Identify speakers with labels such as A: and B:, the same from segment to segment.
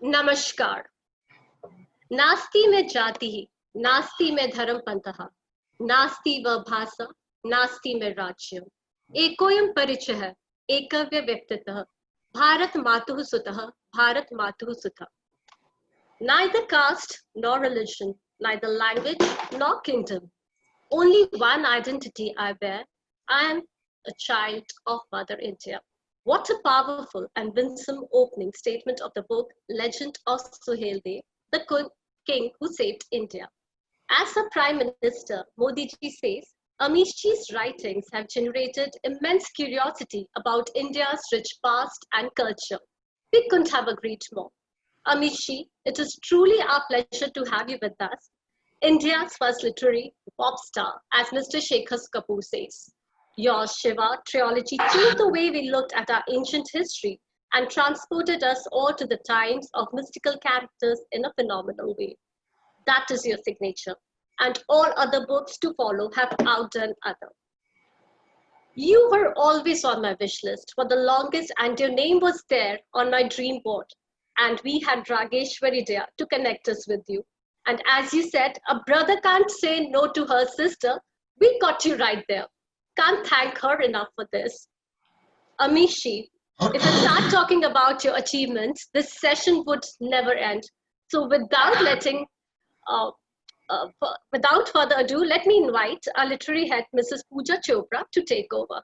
A: नमस्कार। नास्ति में जाति, नास्ति में धर्म पंथः, नास्ति व भाषा, नास्ति में राज्यम्। एकोऽयं परिचयः, एकव्य व्यक्तितः, भारत मातुः सुतः, भारत मातुः सुतः। Neither caste nor religion, neither language nor kingdom. Only one identity I bear. I am a child of Mother India. What a powerful and winsome opening statement of the book Legend of Suheldev, the king who saved India. As the Prime Minister Modi ji says, Amish ji's writings have generated immense curiosity about India's rich past and culture. We couldn't have agreed more. Amish ji, it is truly our pleasure to have you with us. India's first literary pop star, as Mr. Shekhar Kapoor says. Your Shiva trilogy changed the way we looked at our ancient history and transported us all to the times of mystical characters in a phenomenal way. That is your signature, and all other books to follow have outdone other. You were always on my wish list for the longest, and your name was there on my dream board. And we had Rageshwari Daya to connect us with you. And as you said, a brother can't say no to her sister. We got you right there. Can't thank her enough for this. Amish ji, if I start talking about your achievements, this session would never end. So without further ado, let me invite our literary head, Mrs. Pooja Chopra, to take over.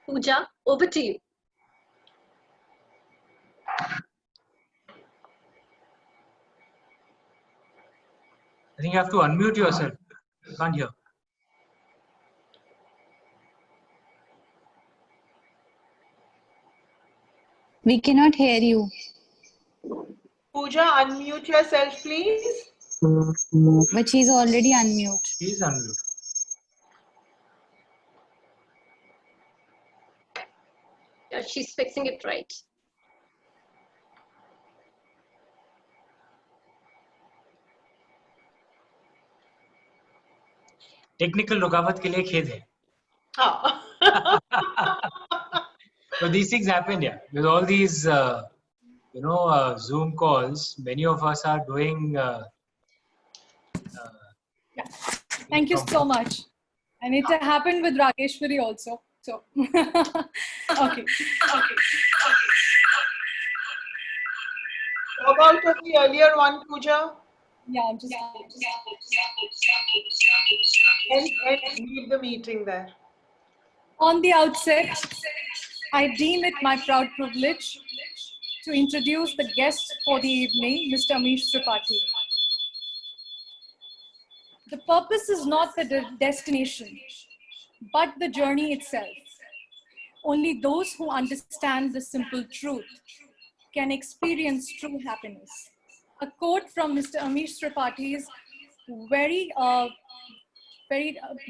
A: Pooja, over to you.
B: I think you have to unmute yourself. You can't hear.
C: We cannot hear you.
D: Pooja, unmute yourself, please.
C: But she's already unmute.
B: Please unmute.
A: Yeah, she's fixing it right.
B: Technical रुकावट के लिए खेद है. So these things happen, yeah. With all these, Zoom calls, many of us are doing.
E: Yeah. Thank you so much. And it happened with Rageshwari also. So, okay.
D: How about the earlier one, Pooja?
E: Yeah, I'm just.
D: And leave the meeting there.
E: On the outset, I deem it my proud privilege to introduce the guest for the evening, Mr. Amish Tripathi. The purpose is not the destination, but the journey itself. Only those who understand the simple truth can experience true happiness. A quote from Mr. Amish Tripathi's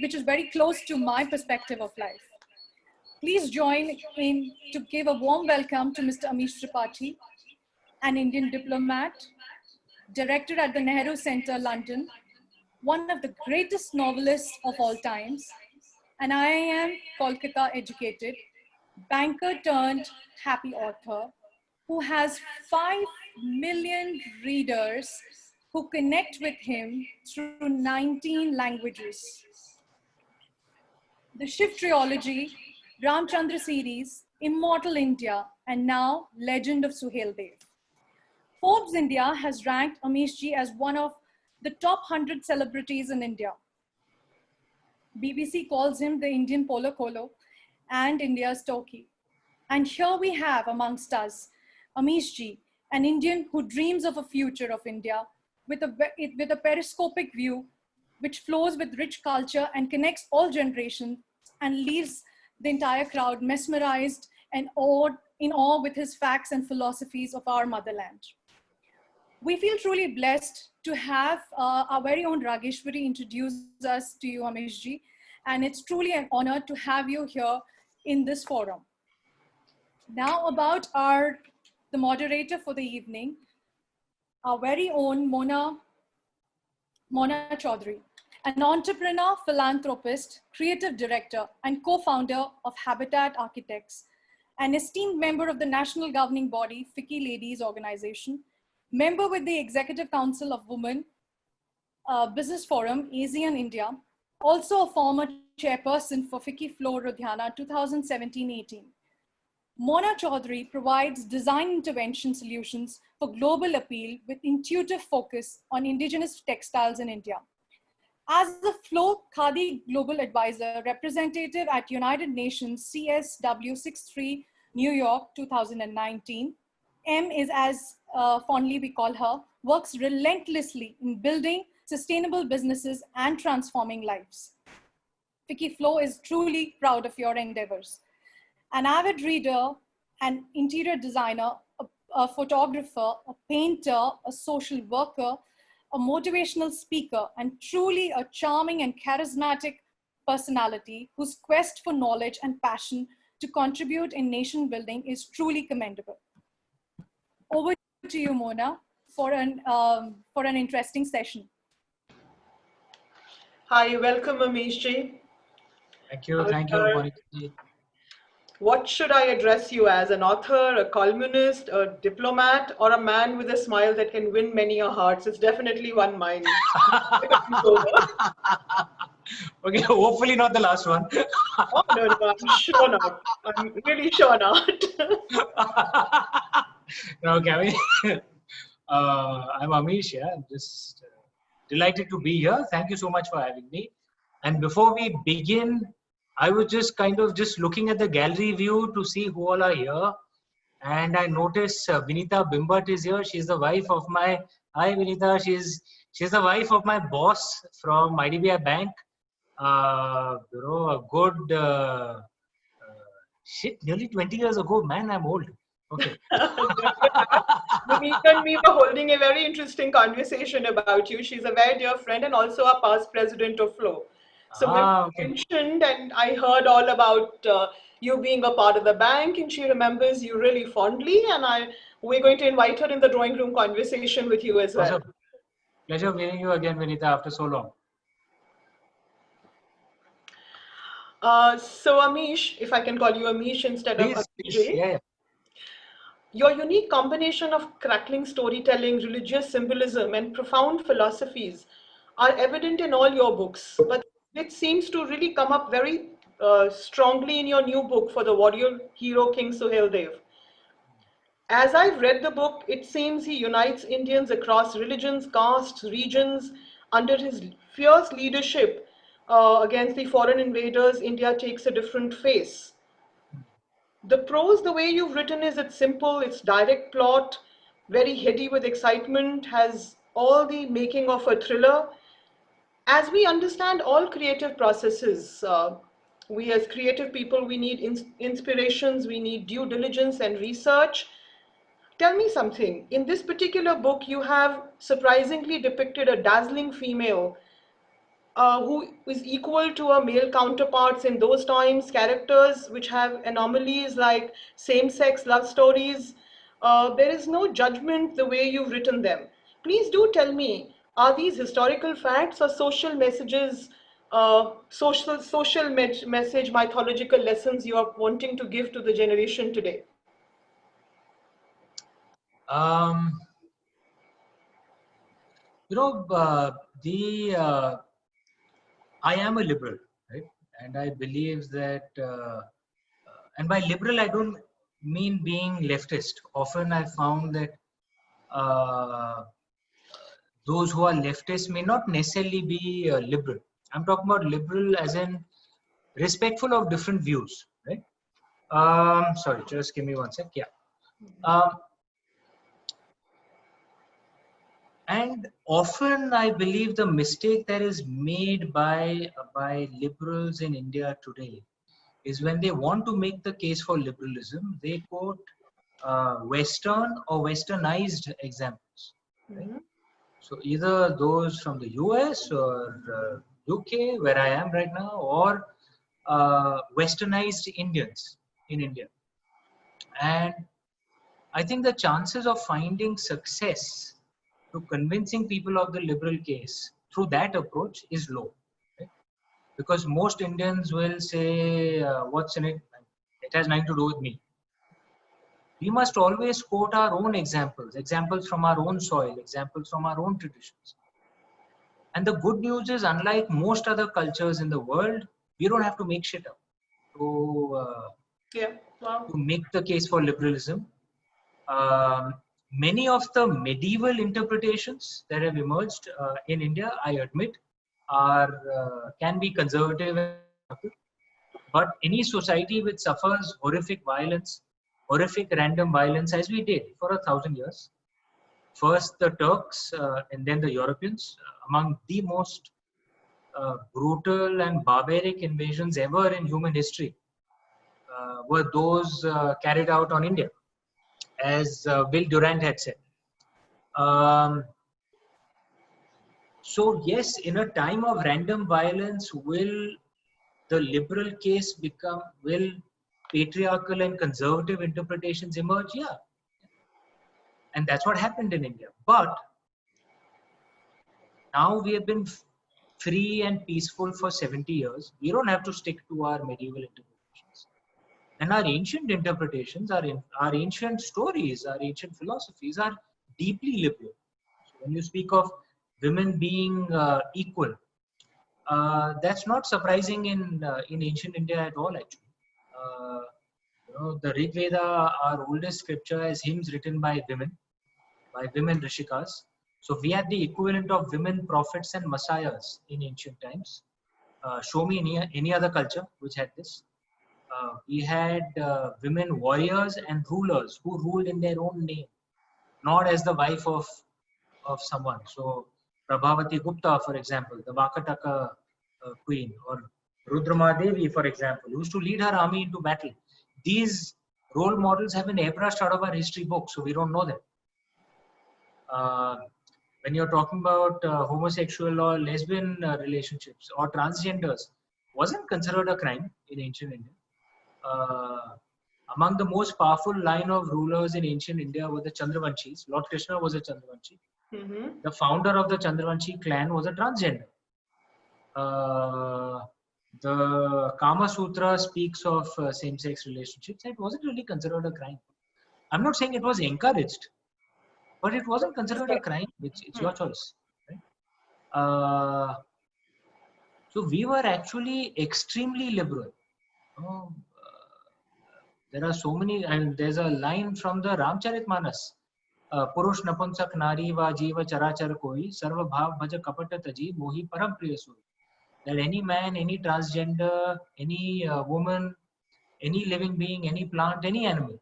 E: which is very close to my perspective of life. Please join in to give a warm welcome to Mr. Amish Tripathi, an Indian diplomat, director at the Nehru Centre, London, one of the greatest novelists of all times, an IIM Kolkata educated, banker turned happy author, who has 5 million readers who connect with him through 19 languages. The Shiv trilogy, Ramchandra series, Immortal India, and now Legend of Suheldev. Forbes India has ranked Amish ji as one of the top 100 celebrities in India. BBC calls him the Indian Polo Colo and India's Toki. And here we have amongst us Amish ji, an Indian who dreams of a future of India with a periscopic view which flows with rich culture and connects all generations and leaves the entire crowd mesmerized and in awe with his facts and philosophies of our motherland. We feel truly blessed to have our very own Rageshwari introduce us to you, Amish ji, and it's truly an honor to have you here in this forum. Now about the moderator for the evening, our very own Mona Chaudhary, an entrepreneur, philanthropist, creative director, and co-founder of Habitat Architects, an esteemed member of the national governing body, FICCI Ladies Organization, member with the Executive Council of Women Business Forum, ASEAN India, also a former chairperson for FICCI Floor Ludhiana 2017-18. Mona Chaudhary provides design intervention solutions for global appeal with intuitive focus on indigenous textiles in India. As the Flow Khadi Global Advisor representative at United Nations CSW63 New York 2019, M is, as fondly we call her, works relentlessly in building sustainable businesses and transforming lives. FICCI Flow is truly proud of your endeavors. An avid reader, an interior designer, a photographer, a painter, a social worker, a motivational speaker, and truly a charming and charismatic personality whose quest for knowledge and passion to contribute in nation building is truly commendable. Over to you, Mona, for an interesting session.
D: Hi, welcome, Amish ji.
B: Thank you, Monica ji.
D: What should I address you as? An author, a columnist, a diplomat, or a man with a smile that can win many a hearts? It's definitely one mind.
B: Okay, hopefully not the last one.
D: Oh, no, I'm sure not. I'm really sure not.
B: Okay, I mean, I'm Amish. Yeah, I'm just delighted to be here. Thank you so much for having me. And before we begin, I was just kind of just looking at the gallery view to see who all are here. And I noticed Vinita Bimbut is here. She's the wife of my, hi Vinita, she's the wife of my boss from IDBI Bank. A good, shit, nearly 20 years ago, man, I'm old. Okay.
D: Vinita and me were holding a very interesting conversation about you. She's a very dear friend and also a past president of Flow. So
B: Okay.
D: mentioned, and I heard all about you being a part of the bank, and she remembers you really fondly. And we're going to invite her in the drawing room conversation with you as well.
B: Also, pleasure meeting you again, Vinita, after so long.
D: So Amish, if I can call you Amish instead of Amish,
B: yeah.
D: Your unique combination of crackling storytelling, religious symbolism, and profound philosophies are evident in all your books, but it seems to really come up very strongly in your new book for the warrior hero King Suhail Dev. As I've read the book, it seems he unites Indians across religions, castes, regions. Under his fierce leadership against the foreign invaders, India takes a different face. The prose, the way you've written is, it's simple, it's direct plot, very heady with excitement, has all the making of a thriller. As we understand all creative processes, we as creative people, we need inspirations, we need due diligence and research. Tell me something. In this particular book, you have surprisingly depicted a dazzling female who is equal to her male counterparts in those times, characters which have anomalies like same-sex love stories. There is no judgment the way you've written them. Please do tell me, are these historical facts or social messages, social message, mythological lessons you are wanting to give to the generation today?
B: I am a liberal, right? And I believe that, and by liberal, I don't mean being leftist. Often I found that those who are leftist may not necessarily be liberal. I'm talking about liberal as in respectful of different views, right? Sorry, just give me one sec. Yeah. And often I believe the mistake that is made by liberals in India today is when they want to make the case for liberalism, they quote Western or Westernized examples. Right? Mm-hmm. So either those from the US or UK, where I am right now, or Westernized Indians in India. And I think the chances of finding success to convincing people of the liberal case through that approach is low. Right? Because most Indians will say, what's in it? It has nothing to do with me. we must always quote our own examples, examples from our own soil, examples from our own traditions. And the good news is, unlike most other cultures in the world, we don't have to make shit up
D: Yeah, wow.
B: to make the case for liberalism. Many of the medieval interpretations that have emerged in India, I admit, can be conservative, but any society which suffers horrific violence, horrific random violence, as we did for 1,000 years, first the Turks and then the Europeans, among the most brutal and barbaric invasions ever in human history, were those carried out on India, as Will Durant had said. So yes, in a time of random violence, will the liberal case will patriarchal and conservative interpretations emerge? Yeah. And that's what happened in India. But now we have been free and peaceful for 70 years. We don't have to stick to our medieval interpretations. And our ancient interpretations, our ancient stories, our ancient philosophies are deeply liberal. So when you speak of women being equal, that's not surprising in ancient India at all, actually. The Rig Veda, our oldest scripture, is hymns written by women Rishikas. So we had the equivalent of women prophets and messiahs in ancient times. Show me any other culture which had this. We had women warriors and rulers who ruled in their own name, not as the wife of someone. So Prabhavati Gupta, for example, the Vakataka queen, or Rudramadevi, for example, used to lead her army into battle. These role models have been airbrushed out of our history books, so we don't know them. When you're talking about homosexual or lesbian relationships or transgenders, wasn't considered a crime in ancient India. Among the most powerful line of rulers in ancient India were the Chandravanshis. Lord Krishna was a Chandravanshi.
D: Mm-hmm.
B: The founder of the Chandravanshi clan was a transgender. The Kama Sutra speaks of same-sex relationships. It wasn't really considered a crime. I'm not saying it was encouraged, but it wasn't considered a crime. It's your choice. Right? So we were actually extremely liberal. There are so many, and there's a line from the Ramcharitmanas. Purush napunsak nari va jiva charachar koi sarva bhav bhaja kapata taji mohi param priya suri. That any man, any transgender, any woman, any living being, any plant, any animal,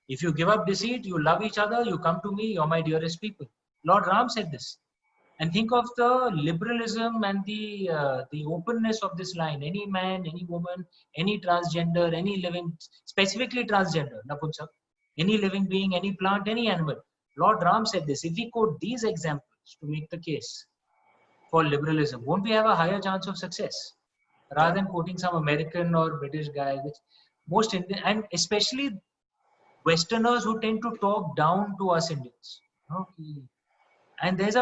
B: if you give up deceit, you love each other, you come to me, you're my dearest people. Lord Ram said this. And think of the liberalism and the openness of this line. Any man, any woman, any transgender, any living, specifically transgender, Napunsak, any living being, any plant, any animal. Lord Ram said this. If we quote these examples to make the case for liberalism, won't we have a higher chance of success? Rather than quoting some American or British guy, which most Indian, and especially Westerners who tend to talk down to us Indians. And there's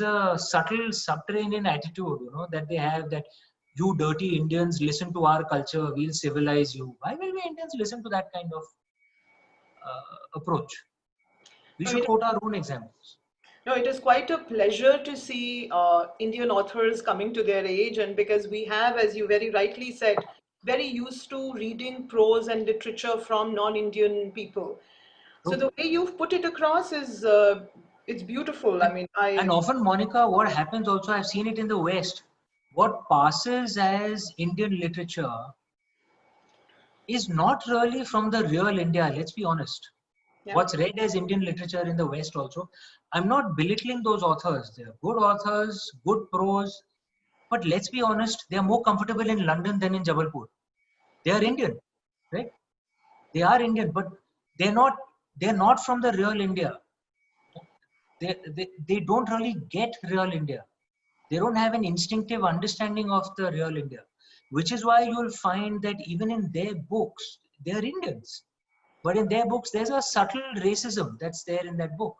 B: a subtle subterranean attitude, that they have, that you dirty Indians, listen to our culture, we'll civilize you. Why will we Indians listen to that kind of approach? We should quote our own examples.
D: No, it is quite a pleasure to see Indian authors coming to their age, and because we have, as you very rightly said, very used to reading prose and literature from non-Indian people. So the way you've put it across is, it's beautiful.
B: And often, Monica, what happens also, I've seen it in the West, what passes as Indian literature is not really from the real India, let's be honest. Yeah. What's read as Indian literature in the West also, I'm not belittling those authors. They're good authors, good prose, but let's be honest, they're more comfortable in London than in Jabalpur. They are Indian, right? They are Indian, but they're not from the real India. They don't really get real India. They don't have an instinctive understanding of the real India, which is why you'll find that even in their books, they're Indians. But in their books, there's a subtle racism that's there in that book.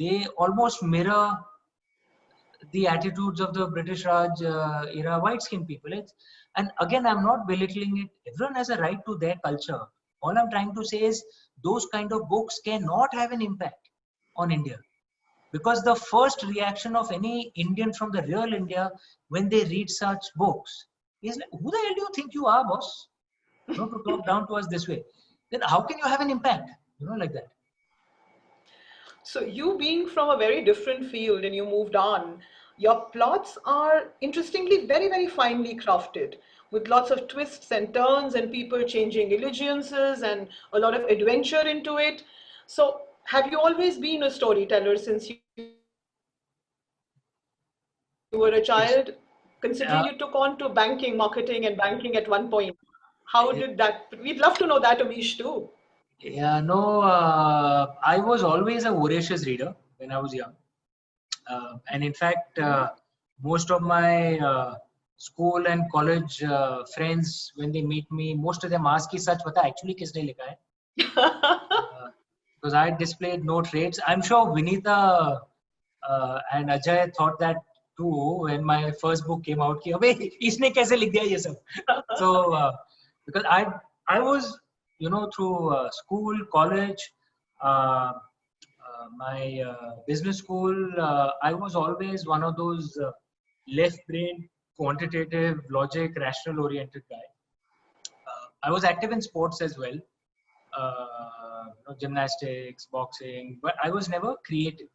B: They almost mirror the attitudes of the British Raj era white-skinned people. And again, I'm not belittling it. Everyone has a right to their culture. All I'm trying to say is those kind of books cannot have an impact on India. Because the first reaction of any Indian from the real India when they read such books is like, who the hell do you think you are, boss? To talk down to us this way. Then how can you have an impact? Like that.
D: So you being from a very different field and you moved on, your plots are interestingly very, very finely crafted with lots of twists and turns and people changing allegiances and a lot of adventure into it. So have you always been a storyteller since you were a child? Considering you took on to banking, marketing and banking at one point, how did that? We'd love to know that, Amish, too.
B: Yeah, no, I was always a voracious reader when I was young. And in fact, most of my school and college friends, when they meet me, most of them ask, "Ki sach pata actually kisne likha hai?" Because I displayed no traits. I'm sure Vinita and Ajay thought that too when my first book came out. Ki, "Abey, isne kaise likh diya ye sab?" So, because I was, through school, college, my business school, I was always one of those left-brain, quantitative, logic, rational-oriented guy. I was active in sports as well, gymnastics, boxing, but I was never creative.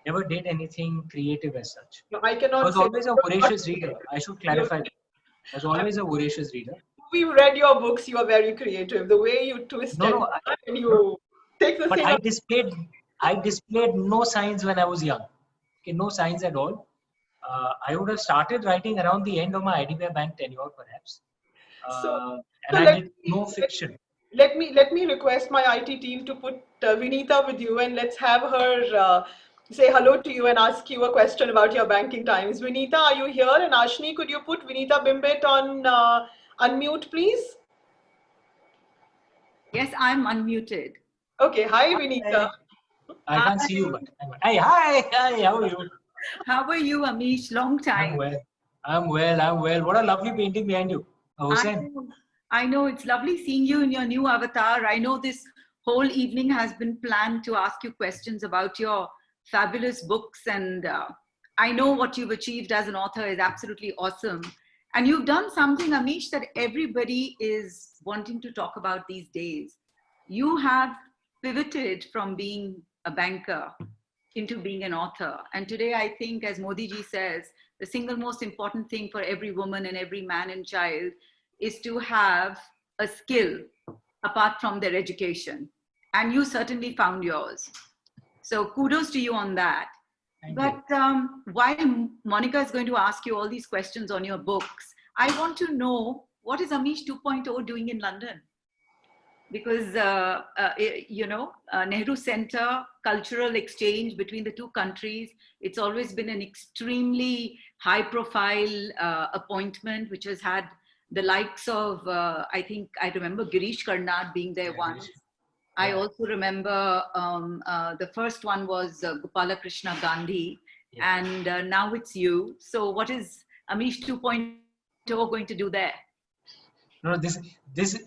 B: Never did anything creative as such.
D: No, I
B: I
D: cannot
B: was
D: say
B: always a voracious reader. I should clarify that. I was always a voracious reader.
D: We've read your books, you are very creative. The way you twist
B: No,
D: and you take the
B: but
D: thing.
B: I displayed no signs when I was young. Okay, no signs at all. I would have started writing around the end of my IDBI Bank tenure, perhaps.
D: So
B: And I did no fiction.
D: Let me request my IT team to put Vinita with you, and let's have her say hello to you and ask you a question about your banking times. Vinita, are you here? And Ashni, could you put Vinita Bimbet on unmute, please?
F: Yes, I'm unmuted.
D: Okay, hi Vinita.
B: I can't see you, but hey, hi, how are you?
F: How are you, Amish? Long time.
B: I'm well. What a lovely painting behind you, Hussein.
F: I know, it's lovely seeing you in your new avatar. I know this whole evening has been planned to ask you questions about your fabulous books, and I know what you've achieved as an author is absolutely awesome. And you've done something, Amish, that everybody is wanting to talk about these days. You have pivoted from being a banker into being an author. And today, I think, as Modi ji says, the single most important thing for every woman and every man and child is to have a skill apart from their education. And you certainly found yours. So kudos to you on that. But while Monica is going to ask you all these questions on your books, I want to know, what is Amish 2.0 doing in London? Because, Nehru Center, cultural exchange between the two countries, it's always been an extremely high profile appointment, which has had the likes of, I think, I remember Girish Karnad being there once. I also remember the first one was Gopala Krishna Gandhi, and now it's you. So what is Amish 2.0 going to do there?
B: No, this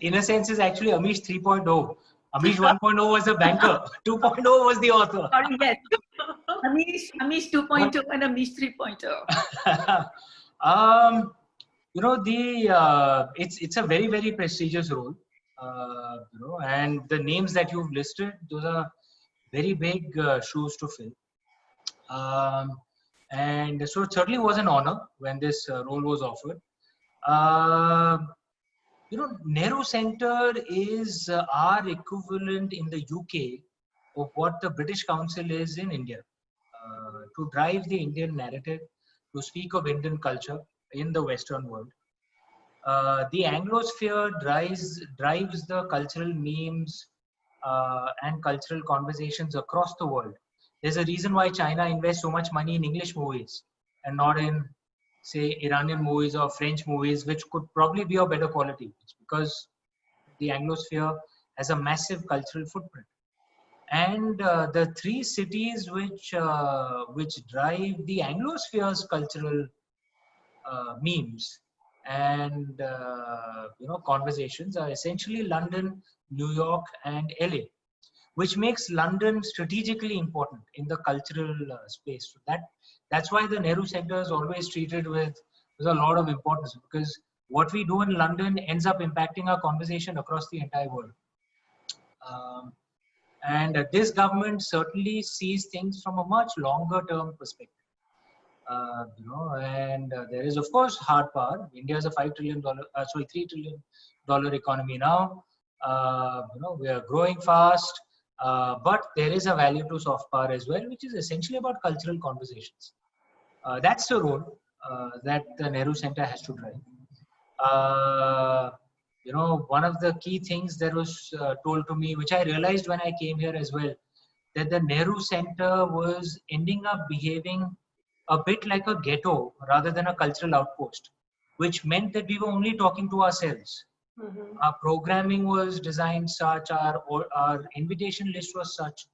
B: in a sense is actually Amish 3.0. Amish 1.0 was a banker. 2.0 was the author.
F: Sorry, yes. Amish 2.0 and Amish 3.0.
B: It's a very, very prestigious role. And the names that you've listed, those are very big shoes to fill. And so it certainly was an honor when this role was offered. Nehru Center is our equivalent in the UK of what the British Council is in India. To drive the Indian narrative, to speak of Indian culture in the Western world. The Anglosphere drives the cultural memes and cultural conversations across the world. There's a reason why China invests so much money in English movies and not in, say, Iranian movies or French movies, which could probably be of better quality. It's because the Anglosphere has a massive cultural footprint. And the three cities which drive the Anglosphere's cultural memes and conversations are essentially London, New York, and LA, which makes London strategically important in the cultural space. So that's why the Nehru Center is always treated with a lot of importance, because what we do in London ends up impacting our conversation across the entire world. And this government certainly sees things from a much longer term perspective. And there is of course hard power. India is a $3 trillion economy now. We are growing fast, but there is a value to soft power as well, which is essentially about cultural conversations. That's the role that the Nehru Center has to drive. One of the key things that was told to me, which I realized when I came here as well, that the Nehru Center was ending up behaving a bit like a ghetto rather than a cultural outpost, which meant that we were only talking to ourselves. Mm-hmm. Our programming was designed such, our invitation list was such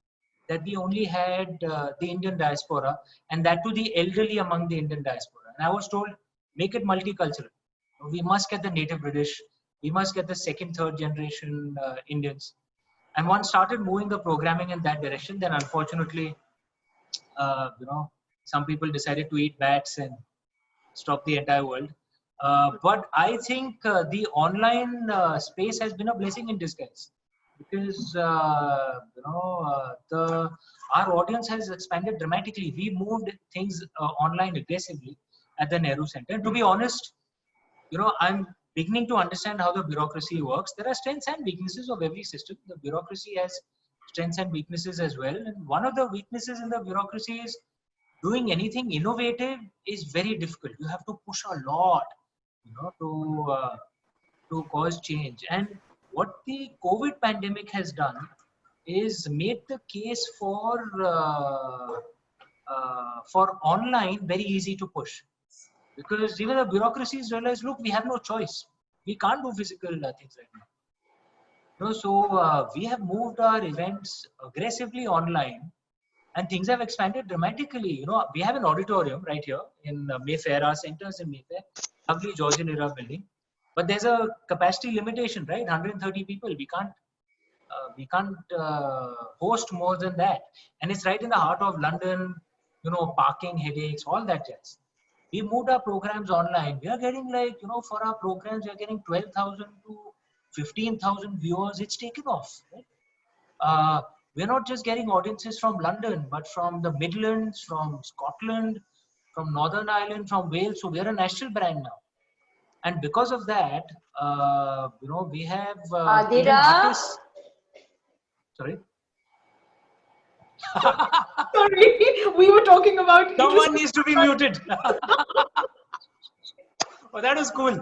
B: that we only had the Indian diaspora, and that to the elderly among the Indian diaspora. And I was told, make it multicultural. We must get the native British, we must get the second, third generation Indians. And once started moving the programming in that direction, then unfortunately, some people decided to eat bats and stop the entire world. But I think the online space has been a blessing in disguise, because our audience has expanded dramatically. We moved things online aggressively at the Nehru Center. And to be honest, I'm beginning to understand how the bureaucracy works. There are strengths and weaknesses of every system. The bureaucracy has strengths and weaknesses as well. And one of the weaknesses in the bureaucracy is doing anything innovative is very difficult. You have to push a lot, to cause change. And what the COVID pandemic has done is made the case for online very easy to push, because even the bureaucracies realize, look, we have no choice. We can't do physical things right now. So we have moved our events aggressively online, and things have expanded dramatically. We have an auditorium right here in Mayfair. Our centers in Mayfair, lovely Georgian era building, but there's a capacity limitation, right? 130 people. We can't host more than that, and it's right in the heart of London. Parking headaches, all that jazz. We moved our programs online. We are getting for our programs, we are getting 12,000 to 15,000 viewers. It's taken off, right? We're not just getting audiences from London, but from the Midlands, from Scotland, from Northern Ireland, from Wales. So we're a national brand now. And because of that, we have artists. Sorry?
D: Sorry, we were talking about...
B: Someone needs to be muted. Oh, that was cool.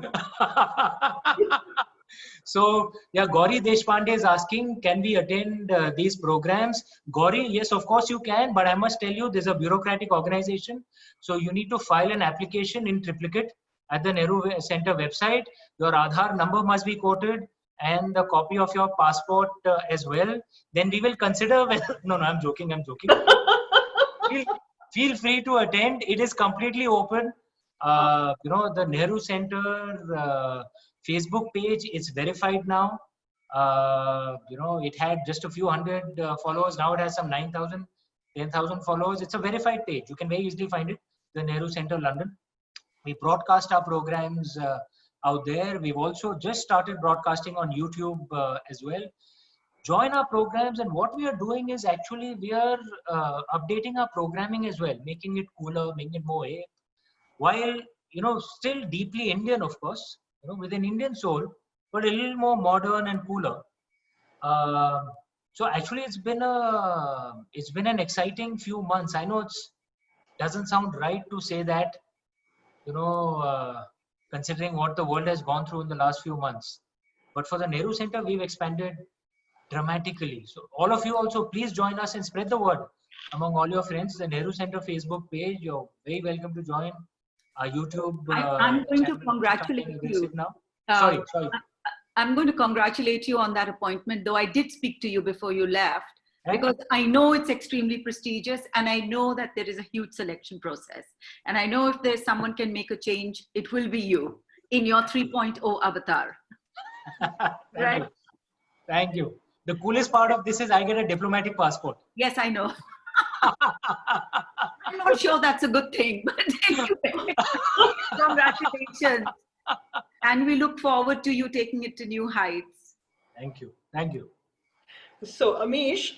B: So, yeah, Gauri Deshpande is asking, can we attend these programs? Gauri, yes, of course you can, but I must tell you, there's a bureaucratic organization. So you need to file an application in triplicate at the Nehru Center website. Your Aadhaar number must be quoted and a copy of your passport as well. Then we will consider whether... No, I'm joking. Feel free to attend. It is completely open. The Nehru Center Facebook page is verified now. It had just a few hundred followers. Now it has some 9,000, 10,000 followers. It's a verified page. You can very easily find it. The Nehru Center, London. We broadcast our programs out there. We've also just started broadcasting on YouTube as well. Join our programs, and what we are doing is actually we are updating our programming as well, making it cooler, making it more hip, while still deeply Indian, of course, with an Indian soul, but a little more modern and cooler. So actually, it's been an exciting few months. I know it doesn't sound right to say that, considering what the world has gone through in the last few months. But for the Nehru Center, we've expanded dramatically. So all of you also, please join us and spread the word among all your friends. The Nehru Center Facebook page, you're very welcome to join. Our YouTube.
F: I'm going to congratulate you.
B: Now. Sorry.
F: I'm going to congratulate you on that appointment, though I did speak to you before you left, because I know it's extremely prestigious, and I know that there is a huge selection process. And I know if there's someone can make a change, it will be you. in your 3.0 avatar.
B: Thank
F: Right.
B: you. Thank you. The coolest part of this is I get a diplomatic passport.
F: Yes, I know. I'm not sure that's a good thing, but anyway, congratulations. And we look forward to you taking it to new heights.
B: Thank you. Thank you.
D: So, Amish,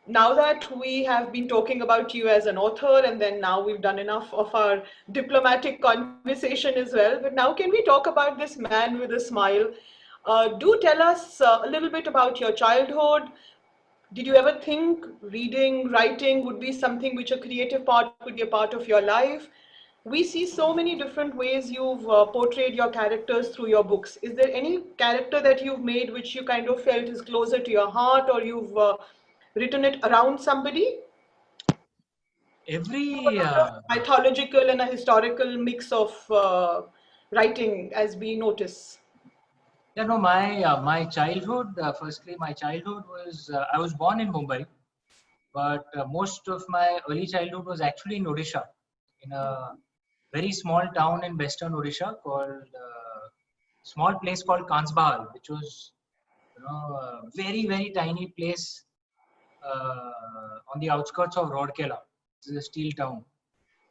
D: now that we have been talking about you as an author, and then now we've done enough of our diplomatic conversation as well, but now can we talk about this man with a smile? Do tell us a little bit about your childhood. Did you ever think reading, writing would be something which a creative part could be a part of your life? We see so many different ways you've portrayed your characters through your books. Is there any character that you've made which you kind of felt is closer to your heart, or you've written it around somebody?
B: Every
D: Mythological and a historical mix of writing, as we notice.
B: yeah, no, my childhood. Firstly, my childhood was I was born in Mumbai, but most of my early childhood was actually in Odisha, in a very small town in western Odisha called small place called Kansbahal, which was a very tiny place on the outskirts of Rourkela. It's a steel town,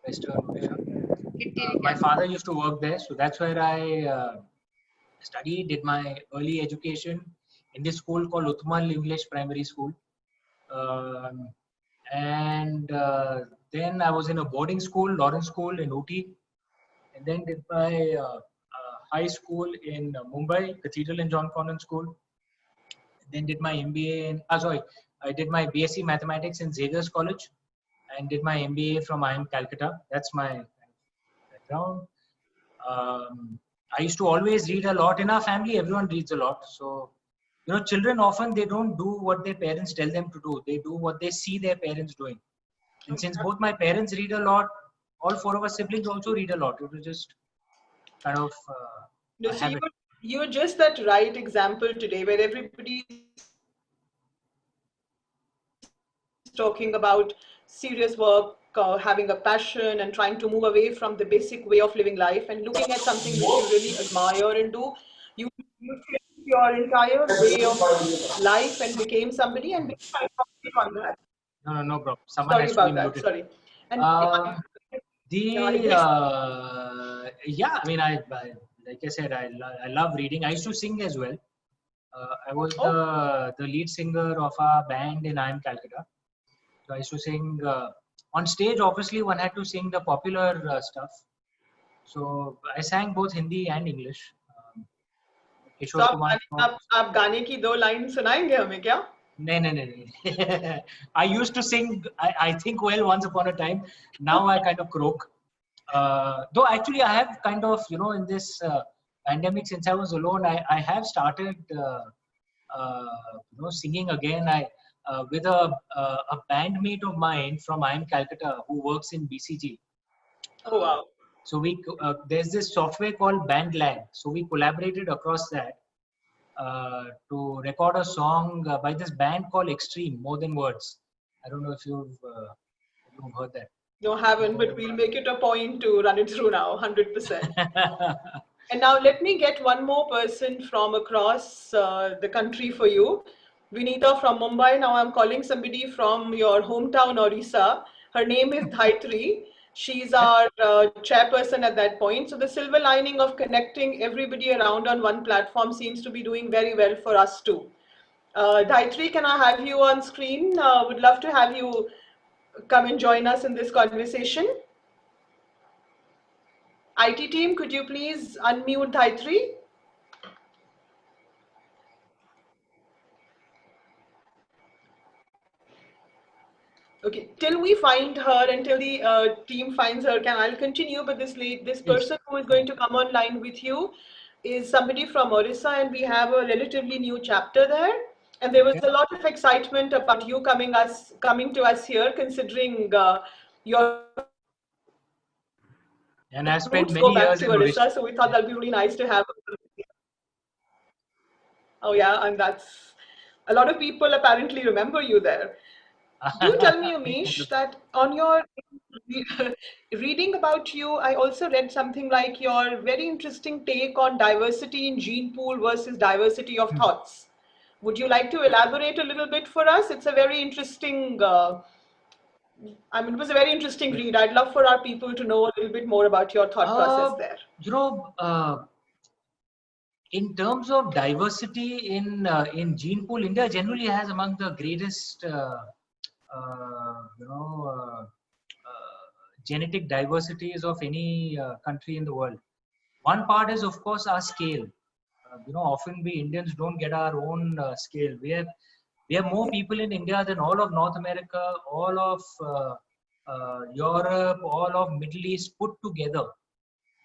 B: western Odisha. My father used to work there, so that's where I studied, did my early education in this school called Utmal English Primary School. And then I was in a boarding school, Lawrence School in Ooty, and then did my high school in Mumbai, Cathedral and John Connon School. Then did my MBA in, I did my BSc Mathematics in Xavier's College and did my MBA from IIM Calcutta. That's my background. I used to always read a lot. In our family, everyone reads a lot. So, children often, they don't do what their parents tell them to do. They do what they see their parents doing. And since both my parents read a lot, all four of us siblings also read a lot. It was just kind of a
D: So
B: habit.
D: you're just that right example today where everybody is talking about serious work, having a passion, and trying to move away from the basic way of living life and looking at something which you really admire and do. You changed your entire way of life and became somebody, and I comment on that.
B: No problem. Someone
D: Sorry
B: has to be
D: about that.
B: muted.
D: Sorry. And
B: Yeah, I mean, I like I said, I love reading. I used to sing as well. I was the lead singer of a band in IIM Calcutta. So I used to sing on stage. Obviously, one had to sing the popular stuff. So I sang both Hindi and English.
D: तो आप गाने की 2 line सुनाएंगे हमें क्या?
B: No. I used to sing, I think, well, once upon a time. Now I kind of croak. Though actually I have kind of, in this pandemic, since I was alone, I have started, singing again. With a bandmate of mine from IIM Calcutta who works in BCG.
D: Oh, wow.
B: So there's this software called BandLab. So we collaborated across that to record a song by this band called Extreme, More Than Words. I don't know if you've heard that.
D: No, haven't, but we'll make it a point to run it through now, 100%. And now let me get one more person from across the country for you. Vinita from Mumbai. Now I'm calling somebody from your hometown, Orissa. Her name is Dhaitri. She's our chairperson at that point. So the silver lining of connecting everybody around on one platform seems to be doing very well for us too. Dhaitri, can I have you on screen? Would love to have you come and join us in this conversation. IT team, could you please unmute Dhaitri? Okay, till we find her, until the team finds her, I'll continue, but this person who is going to come online with you is somebody from Orissa, and we have a relatively new chapter there. And there was a lot of excitement about you coming to us here, considering your
B: and I spent
D: roots
B: many
D: go back
B: years
D: to
B: in
D: Orissa,
B: Odisha.
D: so we thought that'd be really nice to have. Oh yeah, and that's a lot of people apparently remember you there. Do tell me, Amish, that on your reading about you, I also read something like your very interesting take on diversity in gene pool versus diversity of thoughts. Would you like to elaborate a little bit for us? It's a very interesting, it was a very interesting read. I'd love for our people to know a little bit more about your thought process there.
B: You know, in terms of diversity in gene pool, India generally has among the greatest genetic diversities of any country in the world. One part is, of course, our scale. Often we Indians don't get our own scale. We have more people in India than all of North America, all of Europe, all of Middle East put together.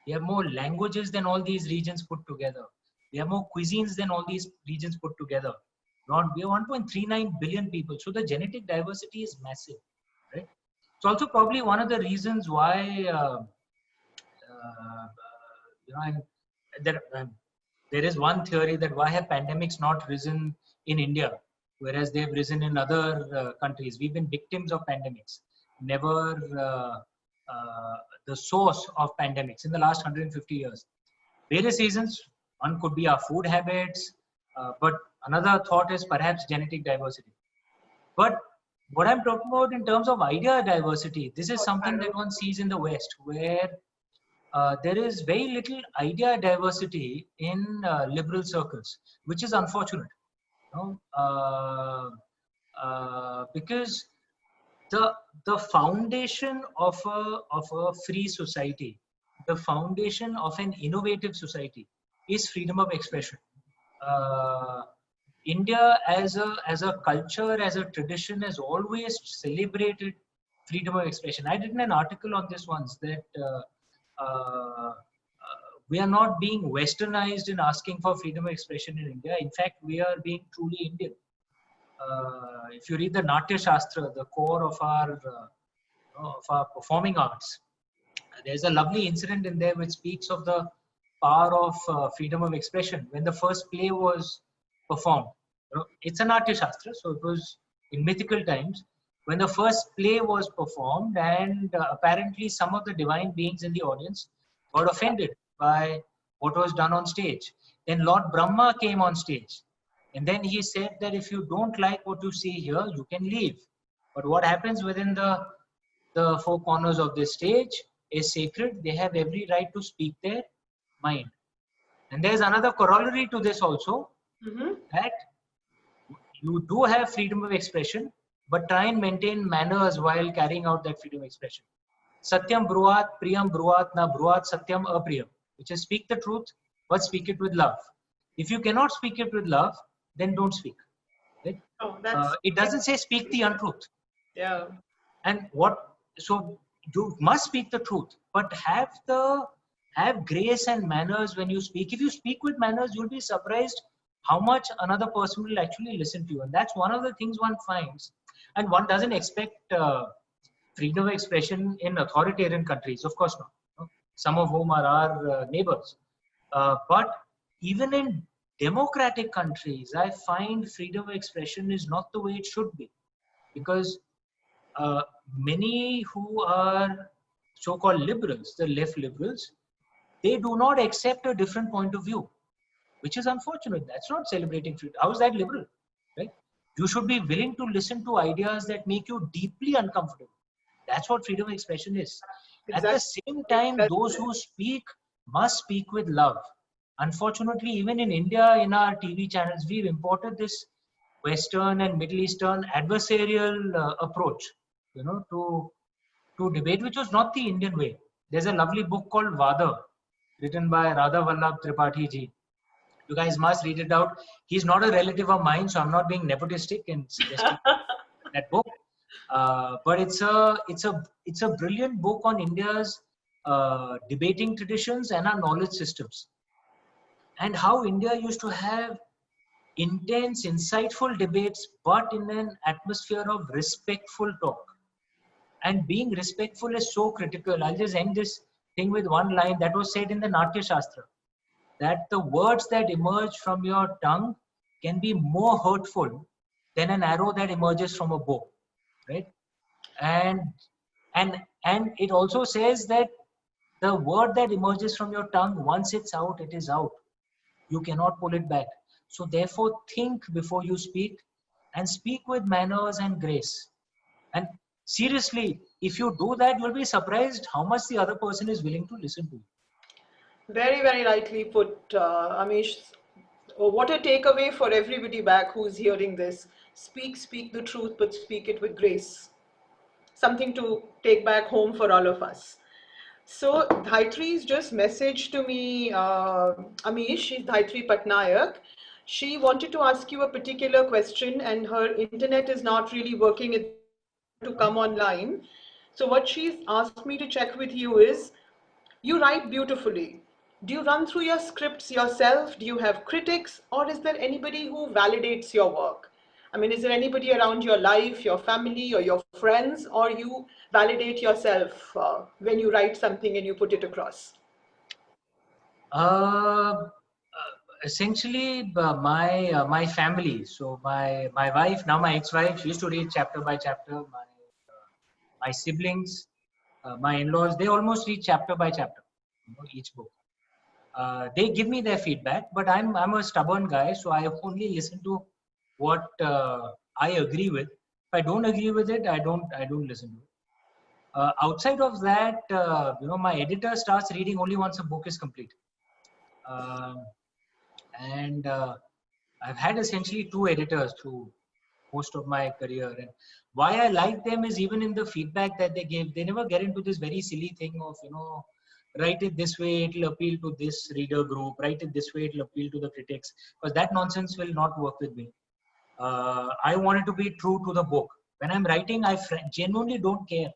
B: We have more languages than all these regions put together. We have more cuisines than all these regions put together. We have 1.39 billion people. So the genetic diversity is massive, right? It's also probably one of the reasons why, there is one theory that why have pandemics not risen in India, whereas they've risen in other countries. We've been victims of pandemics, never the source of pandemics in the last 150 years. Various reasons. One could be our food habits, but another thought is perhaps genetic diversity. But what I'm talking about in terms of idea diversity, this is something that one sees in the West, where there is very little idea diversity in liberal circles, which is unfortunate. Because the foundation of a free society, the foundation of an innovative society, is freedom of expression. India as a culture, as a tradition, has always celebrated freedom of expression. I did an article on this once, that we are not being westernized in asking for freedom of expression in India. In fact, we are being truly Indian. If you read the Natya Shastra, the core of our performing arts, there's a lovely incident in there which speaks of the power of freedom of expression. When the first play was performed, it's a Natya Shastra, so it was in mythical times. When the first play was performed, and apparently some of the divine beings in the audience got offended by what was done on stage. Then Lord Brahma came on stage, and then he said that if you don't like what you see here, you can leave. But what happens within the four corners of this stage is sacred. They have every right to speak their mind. And there's another corollary to this also, that you do have freedom of expression, but try and maintain manners while carrying out that freedom of expression. Satyam bruat, priyam bruat, na bruat satyam apriyam, which is speak the truth, but speak it with love. If you cannot speak it with love, then don't speak. Right? It doesn't say speak the untruth.
D: Yeah.
B: And so you must speak the truth, but have grace and manners when you speak. If you speak with manners, you'll be surprised how much another person will actually listen to you. And that's one of the things one finds. And one doesn't expect freedom of expression in authoritarian countries, of course not. Some of whom are our neighbors. But even in democratic countries, I find freedom of expression is not the way it should be. Because many who are so-called liberals, the left liberals, they do not accept a different point of view, which is unfortunate. That's not celebrating freedom. How is that liberal? Right? You should be willing to listen to ideas that make you deeply uncomfortable. That's what freedom of expression is. Exactly. At the same time, those who speak must speak with love. Unfortunately, even in India, in our TV channels, we've imported this Western and Middle Eastern adversarial approach, to debate, which was not the Indian way. There's a lovely book called Vada, written by Radha Vallabh Tripathi ji. You guys must read it out. He's not a relative of mine, so I'm not being nepotistic in suggesting that book. But it's a brilliant book on India's debating traditions and our knowledge systems, and how India used to have intense, insightful debates, but in an atmosphere of respectful talk. And being respectful is so critical. I'll just end this thing with one line that was said in the Natya Shastra, that the words that emerge from your tongue can be more hurtful than an arrow that emerges from a bow. right? And and it also says that the word that emerges from your tongue, once it's out, it is out. You cannot pull it back. So therefore, think before you speak, and speak with manners and grace. And seriously, if you do that, you'll be surprised how much the other person is willing to listen to you.
D: Very, very rightly put, Amish. What a takeaway for everybody back who's hearing this. Speak the truth, but speak it with grace. Something to take back home for all of us. So Dhaitri's just messaged to me, Amish, she's Dhaitri Patnaik. She wanted to ask you a particular question and her internet is not really working to come online. So what she's asked me to check with you is, you write beautifully. Do you run through your scripts yourself? Do you have critics? Or is there anybody who validates your work? I mean, is there anybody around your life, your family, or your friends, or you validate yourself when you write something and you put it across?
B: Essentially, my family. So my wife, now my ex-wife, she used to read chapter by chapter. My siblings, my in-laws, they almost read chapter by chapter, each book. They give me their feedback, but I'm a stubborn guy, so I only listen to what I agree with. If I don't agree with it, I don't listen to it. Outside of that, my editor starts reading only once a book is complete. And I've had essentially 2 editors through most of my career, and why I like them is even in the feedback that they give, they never get into this very silly thing of, write it this way, it'll appeal to this reader group, write it this way, it'll appeal to the critics, because that nonsense will not work with me. I wanted to be true to the book. When I'm writing, I genuinely don't care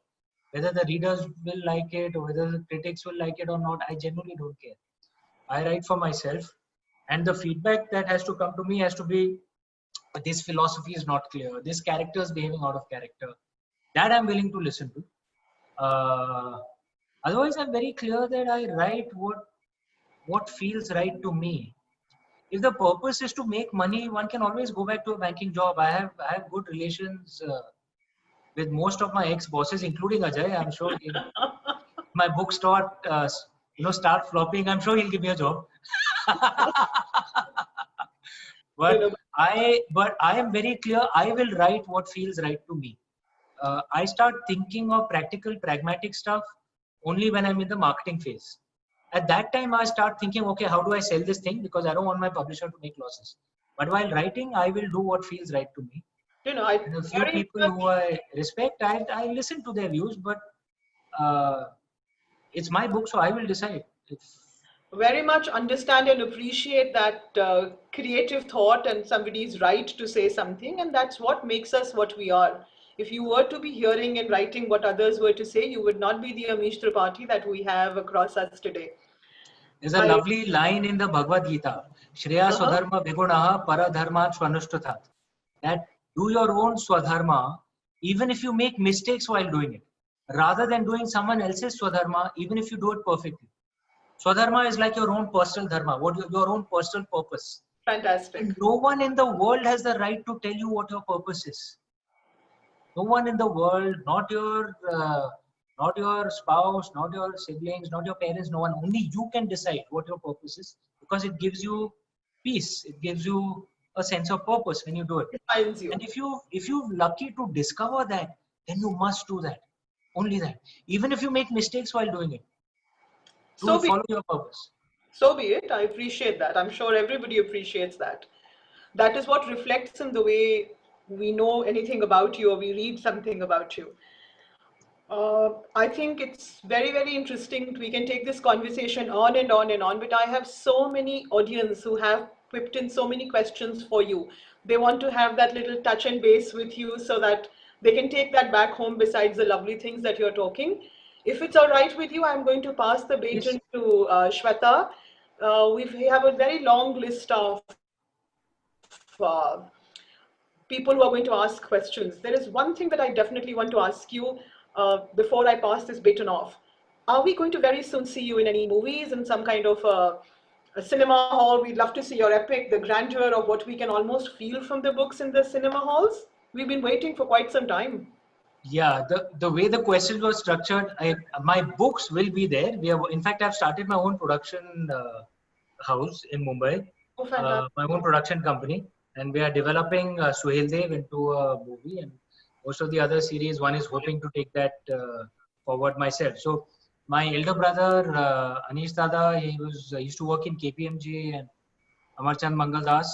B: whether the readers will like it or whether the critics will like it or not. I genuinely don't care. I write for myself, and the feedback that has to come to me has to be, this philosophy is not clear, this character is behaving out of character. That I'm willing to listen to. Otherwise, I'm very clear that I write what feels right to me. If the purpose is to make money, one can always go back to a banking job. I have good relations with most of my ex-bosses, including Ajay. I'm sure if my book start flopping, I'm sure he'll give me a job. But I am very clear. I will write what feels right to me. I start thinking of practical, pragmatic stuff only when I'm in the marketing phase. At that time, I start thinking, okay, how do I sell this thing? Because I don't want my publisher to make losses. But while writing, I will do what feels right to me. And a few people who I respect, I listen to their views, but it's my book, so I will decide.
D: Very much understand and appreciate that creative thought, and somebody's right to say something, and that's what makes us what we are. If you were to be hearing and writing what others were to say, you would not be the Amish Tripathi that we have across us today.
B: There's a lovely line in the Bhagavad Gita, Shreya Swadharma Vigunaha Paradharma Swanushthathat. That do your own Swadharma, even if you make mistakes while doing it, rather than doing someone else's Swadharma, even if you do it perfectly. Swadharma is like your own personal dharma, your own personal purpose.
D: Fantastic.
B: And no one in the world has the right to tell you what your purpose is. No one in the world, not your spouse, not your siblings, not your parents, no one. Only you can decide what your purpose is, because it gives you peace. It gives you a sense of purpose when you do it.
D: Defines you.
B: And if you're lucky to discover that, then you must do that. Only that. Even if you make mistakes while doing it, follow your purpose.
D: So be it. I appreciate that. I'm sure everybody appreciates that. That is what reflects in the way we know anything about you or we read something about you. I think it's very, very interesting. We can take this conversation on and on and on, but I have so many audience who have whipped in so many questions for you. They want to have that little touch and base with you so that they can take that back home besides the lovely things that you're talking. If it's all right with you, I'm going to pass the baton to Shweta. We have a very long list of people who are going to ask questions. There is one thing that I definitely want to ask you before I pass this baton off. Are we going to very soon see you in any movies, in some kind of a cinema hall? We'd love to see your epic, the grandeur of what we can almost feel from the books in the cinema halls. We've been waiting for quite some time.
B: Yeah, the way the questions were structured, my books will be there. In fact, I've started my own production house in Mumbai,
D: Oh, fantastic.
B: my own production company, and we are developing Suhail Dev into a movie, and most of the other series, one is hoping to take that forward myself. So my elder brother Anish Dada, he used to work in KPMG, and Amarchand Mangaldas,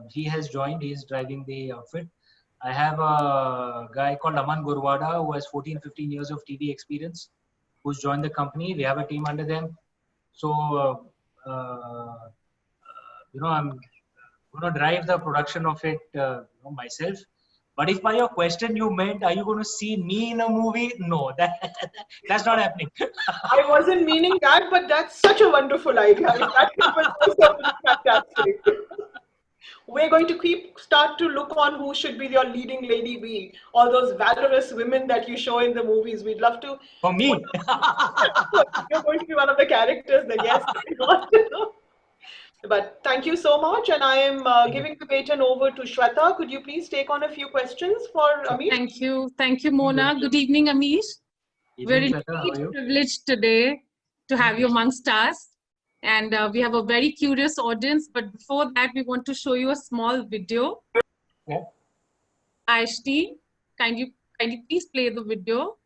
B: he has joined. He is driving the outfit. I have a guy called Aman Gurwada who has 14, 15 years of TV experience, who's joined the company. We have a team under them. So, I'm going to drive the production of it myself. But if by your question you meant, are you going to see me in a movie? No, that's not happening.
D: I wasn't meaning that, but that's such a wonderful idea. If that happens, also fantastic. We're going to start to look on who should be your leading lady be. All those valorous women that you show in the movies. We'd love to.
B: For me.
D: You're going to be one of the characters, then yes. But thank you so much. And I am giving the baton over to Shweta. Could you please take on a few questions for Amish?
G: Thank you. Thank you, Mona. Good evening, Amish. We're
B: Evening, Shweta. How are
G: indeed
B: you?
G: privileged today to have you amongst us. And we have a very curious audience. But before that, we want to show you a small video.
B: Yeah.
G: Aishti, can you please play the video?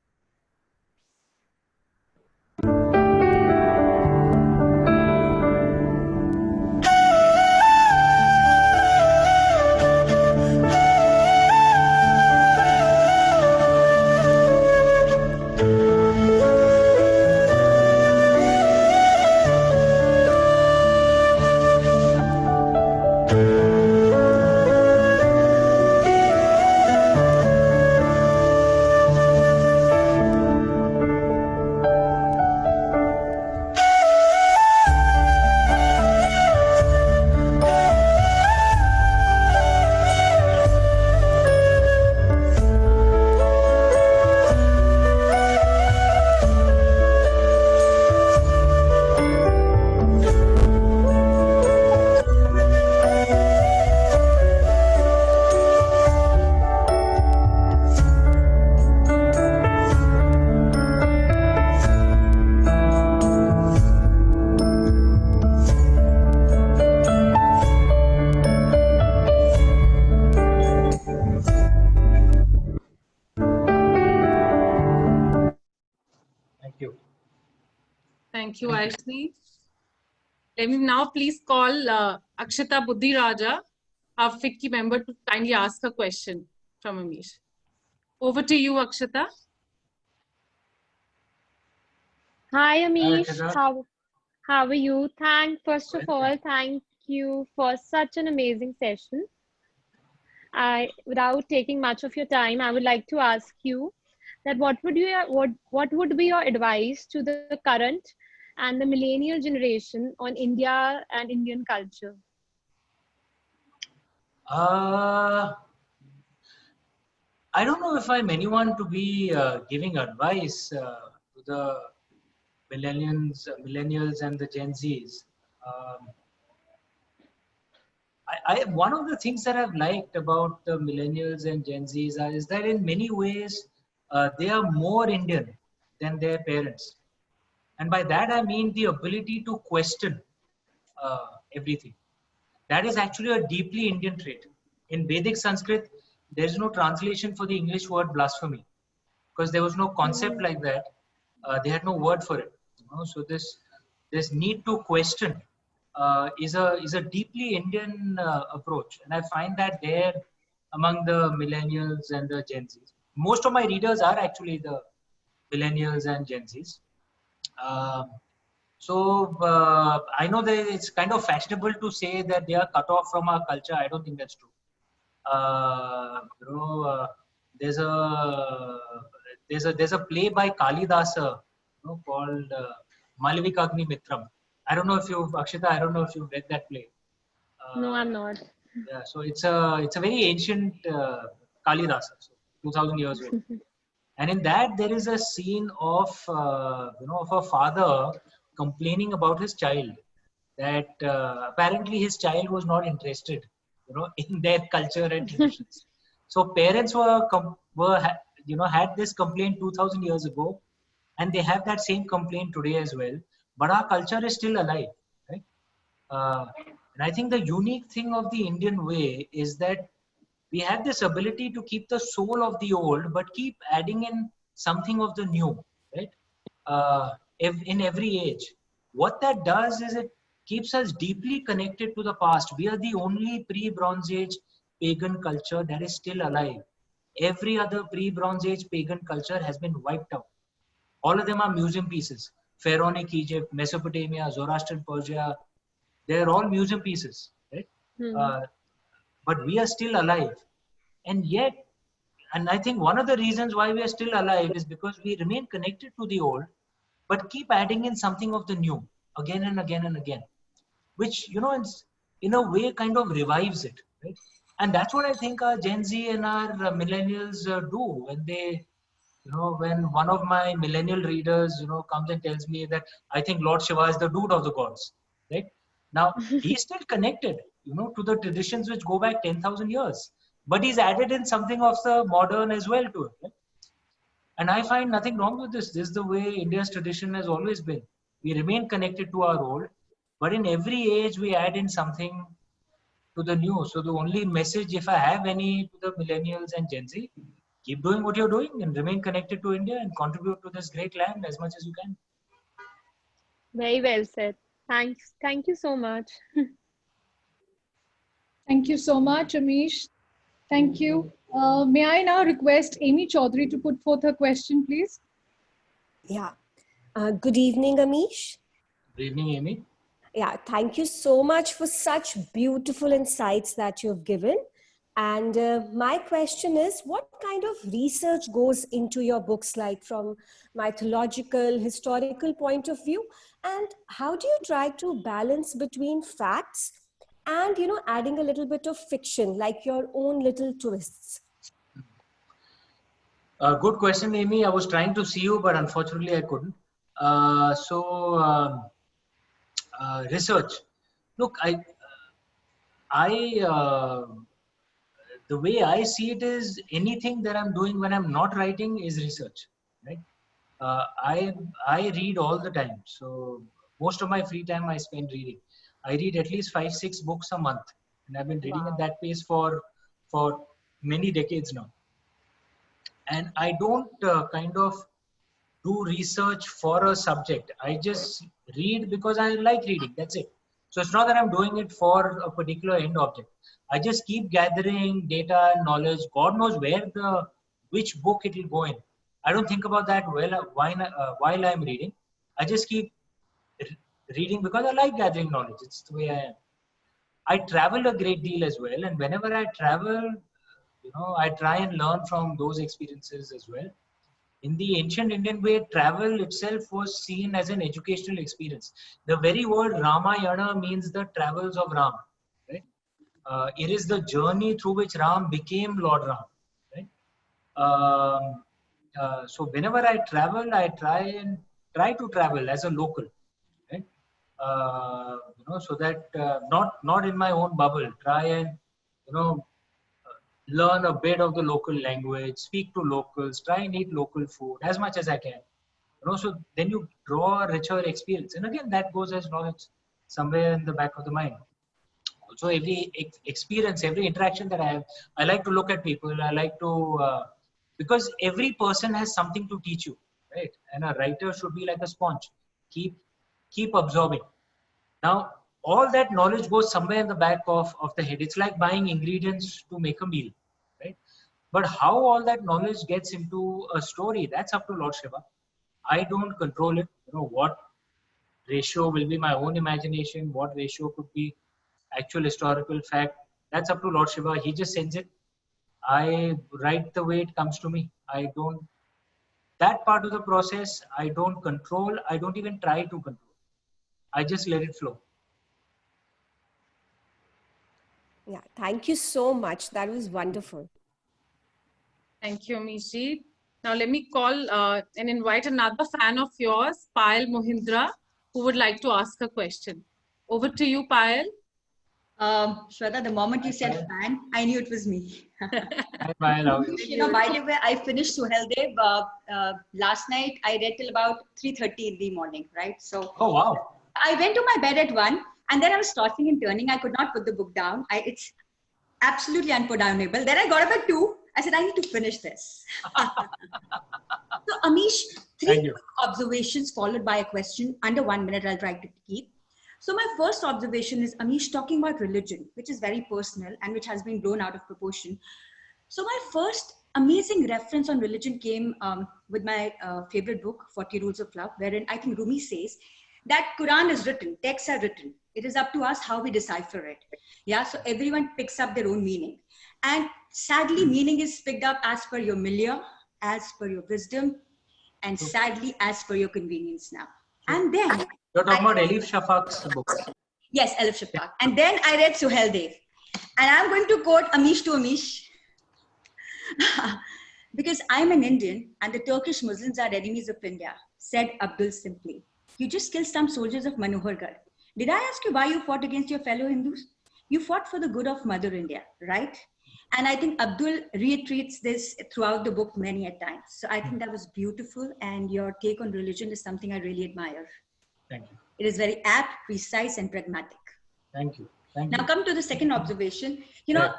B: Thank you.
G: Thank you, Aishti. Let me now please call Akshita Buddhi Raja, our FICCI member, to kindly ask a question from Amish. Over to you, Akshita.
H: Hi Amish,
B: Akshita.
H: how are you? First of all, thank you for such an amazing session. Without taking much of your time, I would like to ask you that what would be your advice to the current and the millennial generation on India and Indian culture?
B: I don't know if I'm anyone to be giving advice to the millennials and the Gen Zs. One of the things that I've liked about the millennials and Gen Zs is that in many ways they are more Indian than their parents. And by that I mean the ability to question everything. That is actually a deeply Indian trait. In Vedic Sanskrit, there is no translation for the English word blasphemy because there was no concept like that. They had no word for it. So this need to question is a deeply Indian approach, and I find that there among the millennials and the Gen Zs. Most of my readers are actually the millennials and Gen Zs. So I know that it's kind of fashionable to say that they are cut off from our culture. I don't think that's true. There's a play by Kalidasa called Malavikagni Mitram. I don't know if Akshita, I don't know if you've read that play.
H: No, I'm not.
B: Yeah, so it's a very ancient Kalidasa, so 2000 years old. And in that there is a scene of a father complaining about his child, that apparently his child was not interested in their culture and traditions. So parents were had this complaint 2000 years ago, and they have that same complaint today as well. But our culture is still alive, right? And I think the unique thing of the Indian way is that we have this ability to keep the soul of the old, but keep adding in something of the new, right? In every age. What that does is it keeps us deeply connected to the past. We are the only pre-Bronze Age pagan culture that is still alive. Every other pre-Bronze Age pagan culture has been wiped out. All of them are museum pieces. Pharaonic Egypt, Mesopotamia, Zoroastrian Persia, they're all museum pieces, right? But we are still alive. And yet, and I think one of the reasons why we are still alive is because we remain connected to the old, but keep adding in something of the new again and again and again, which, in a way kind of revives it, right? And that's what I think our Gen Z and our millennials do when they, when one of my millennial readers, comes and tells me that I think Lord Shiva is the dude of the gods, right? Now, he's still connected, to the traditions which go back 10,000 years, but he's added in something of the modern as well to it, right? And I find nothing wrong with this. This is the way India's tradition has always been. We remain connected to our old, but in every age we add in something to the new. So the only message, if I have any, to the millennials and Gen Z, keep doing what you're doing and remain connected to India and contribute to this great land as much as you can.
H: Very well said. Thanks. Thank you so much.
E: Thank you so much, Amish. Thank you. May I now request Amy Chaudhary to put forth her question, please?
I: Yeah. Good evening, Amish.
B: Good evening, Amy.
I: Yeah, thank you so much for such beautiful insights that you've given. And my question is, what kind of research goes into your books, like from mythological, historical point of view? And how do you try to balance between facts and, adding a little bit of fiction, like your own little twists?
B: Good question, Amy. I was trying to see you, but unfortunately I couldn't. Research. Look, the way I see it is anything that I'm doing when I'm not writing is research, right? I read all the time. So most of my free time I spend reading. I read at least 5-6 books a month, and I've been reading at that pace for many decades now. And I don't kind of do research for a subject. I just read because I like reading. That's it. So it's not that I'm doing it for a particular end object. I just keep gathering data and knowledge. God knows which book it will go in. I don't think about that while I'm reading. I just keep reading because I like gathering knowledge. It's the way I am. I travel a great deal as well. And whenever I travel, I try and learn from those experiences as well. In the ancient Indian way, travel itself was seen as an educational experience. The very word Ramayana means the travels of Ram, right? It is the journey through which Ram became Lord Ram, right? So whenever I travel, I try to travel as a local, right? So that not in my own bubble. Try and learn a bit of the local language, speak to locals, try and eat local food as much as I can. So then you draw a richer experience. And again, that goes as knowledge somewhere in the back of the mind. So every experience, every interaction that I have, I like to look at people. I like to, because every person has something to teach you, right? And a writer should be like a sponge. Keep absorbing. Now, all that knowledge goes somewhere in the back of the head. It's like buying ingredients to make a meal, right? But how all that knowledge gets into a story, that's up to Lord Shiva. I don't control it. What ratio will be my own imagination, what ratio could be actual historical fact, that's up to Lord Shiva. He just sends it. I write the way it comes to me. That part of the process, I don't control. I don't even try to control. I just let it flow.
I: Yeah, thank you so much. That was wonderful.
G: Thank you, Amish. Now let me call and invite another fan of yours, Payal Mohindra, who would like to ask a question. Over to you, Payal.
J: Shweta, the moment you said fan, I knew it was me.
B: Hi, Payal, how are you?
J: You know, by the way, I finished Suheldev last night. I read till about 3:30 in the morning, right? So
B: Oh, wow.
J: I went to my bed at 1, and then I was tossing and turning. I could not put the book down. It's absolutely unputdownable. Then I got up at 2. I said, I need to finish this. So, Amish, 3 quick observations followed by a question under 1 minute. I'll try to keep. So my first observation is Amish talking about religion, which is very personal and which has been blown out of proportion. So my first amazing reference on religion came with my favorite book, 40 Rules of Love, wherein I think Rumi says that Quran is written, texts are written. It is up to us how we decipher it. Yeah, so everyone picks up their own meaning. And sadly, meaning is picked up as per your milieu, as per your wisdom, and sadly, as per your convenience now. And then...
B: You're talking about Elif Shafak's book.
J: Yes, Elif Shafak. And then I read Suheldev. And I'm going to quote Amish to Amish. Because I'm an Indian and the Turkish Muslims are enemies of India, said Abdul simply. You just killed some soldiers of Manohargarh. Did I ask you why you fought against your fellow Hindus? You fought for the good of Mother India, right? And I think Abdul reiterates this throughout the book many a times. So I think that was beautiful. And your take on religion is something I really admire.
B: Thank you.
J: It is very apt, precise, and pragmatic.
B: Thank you. Thank
J: now
B: you.
J: Come to the second observation. You know,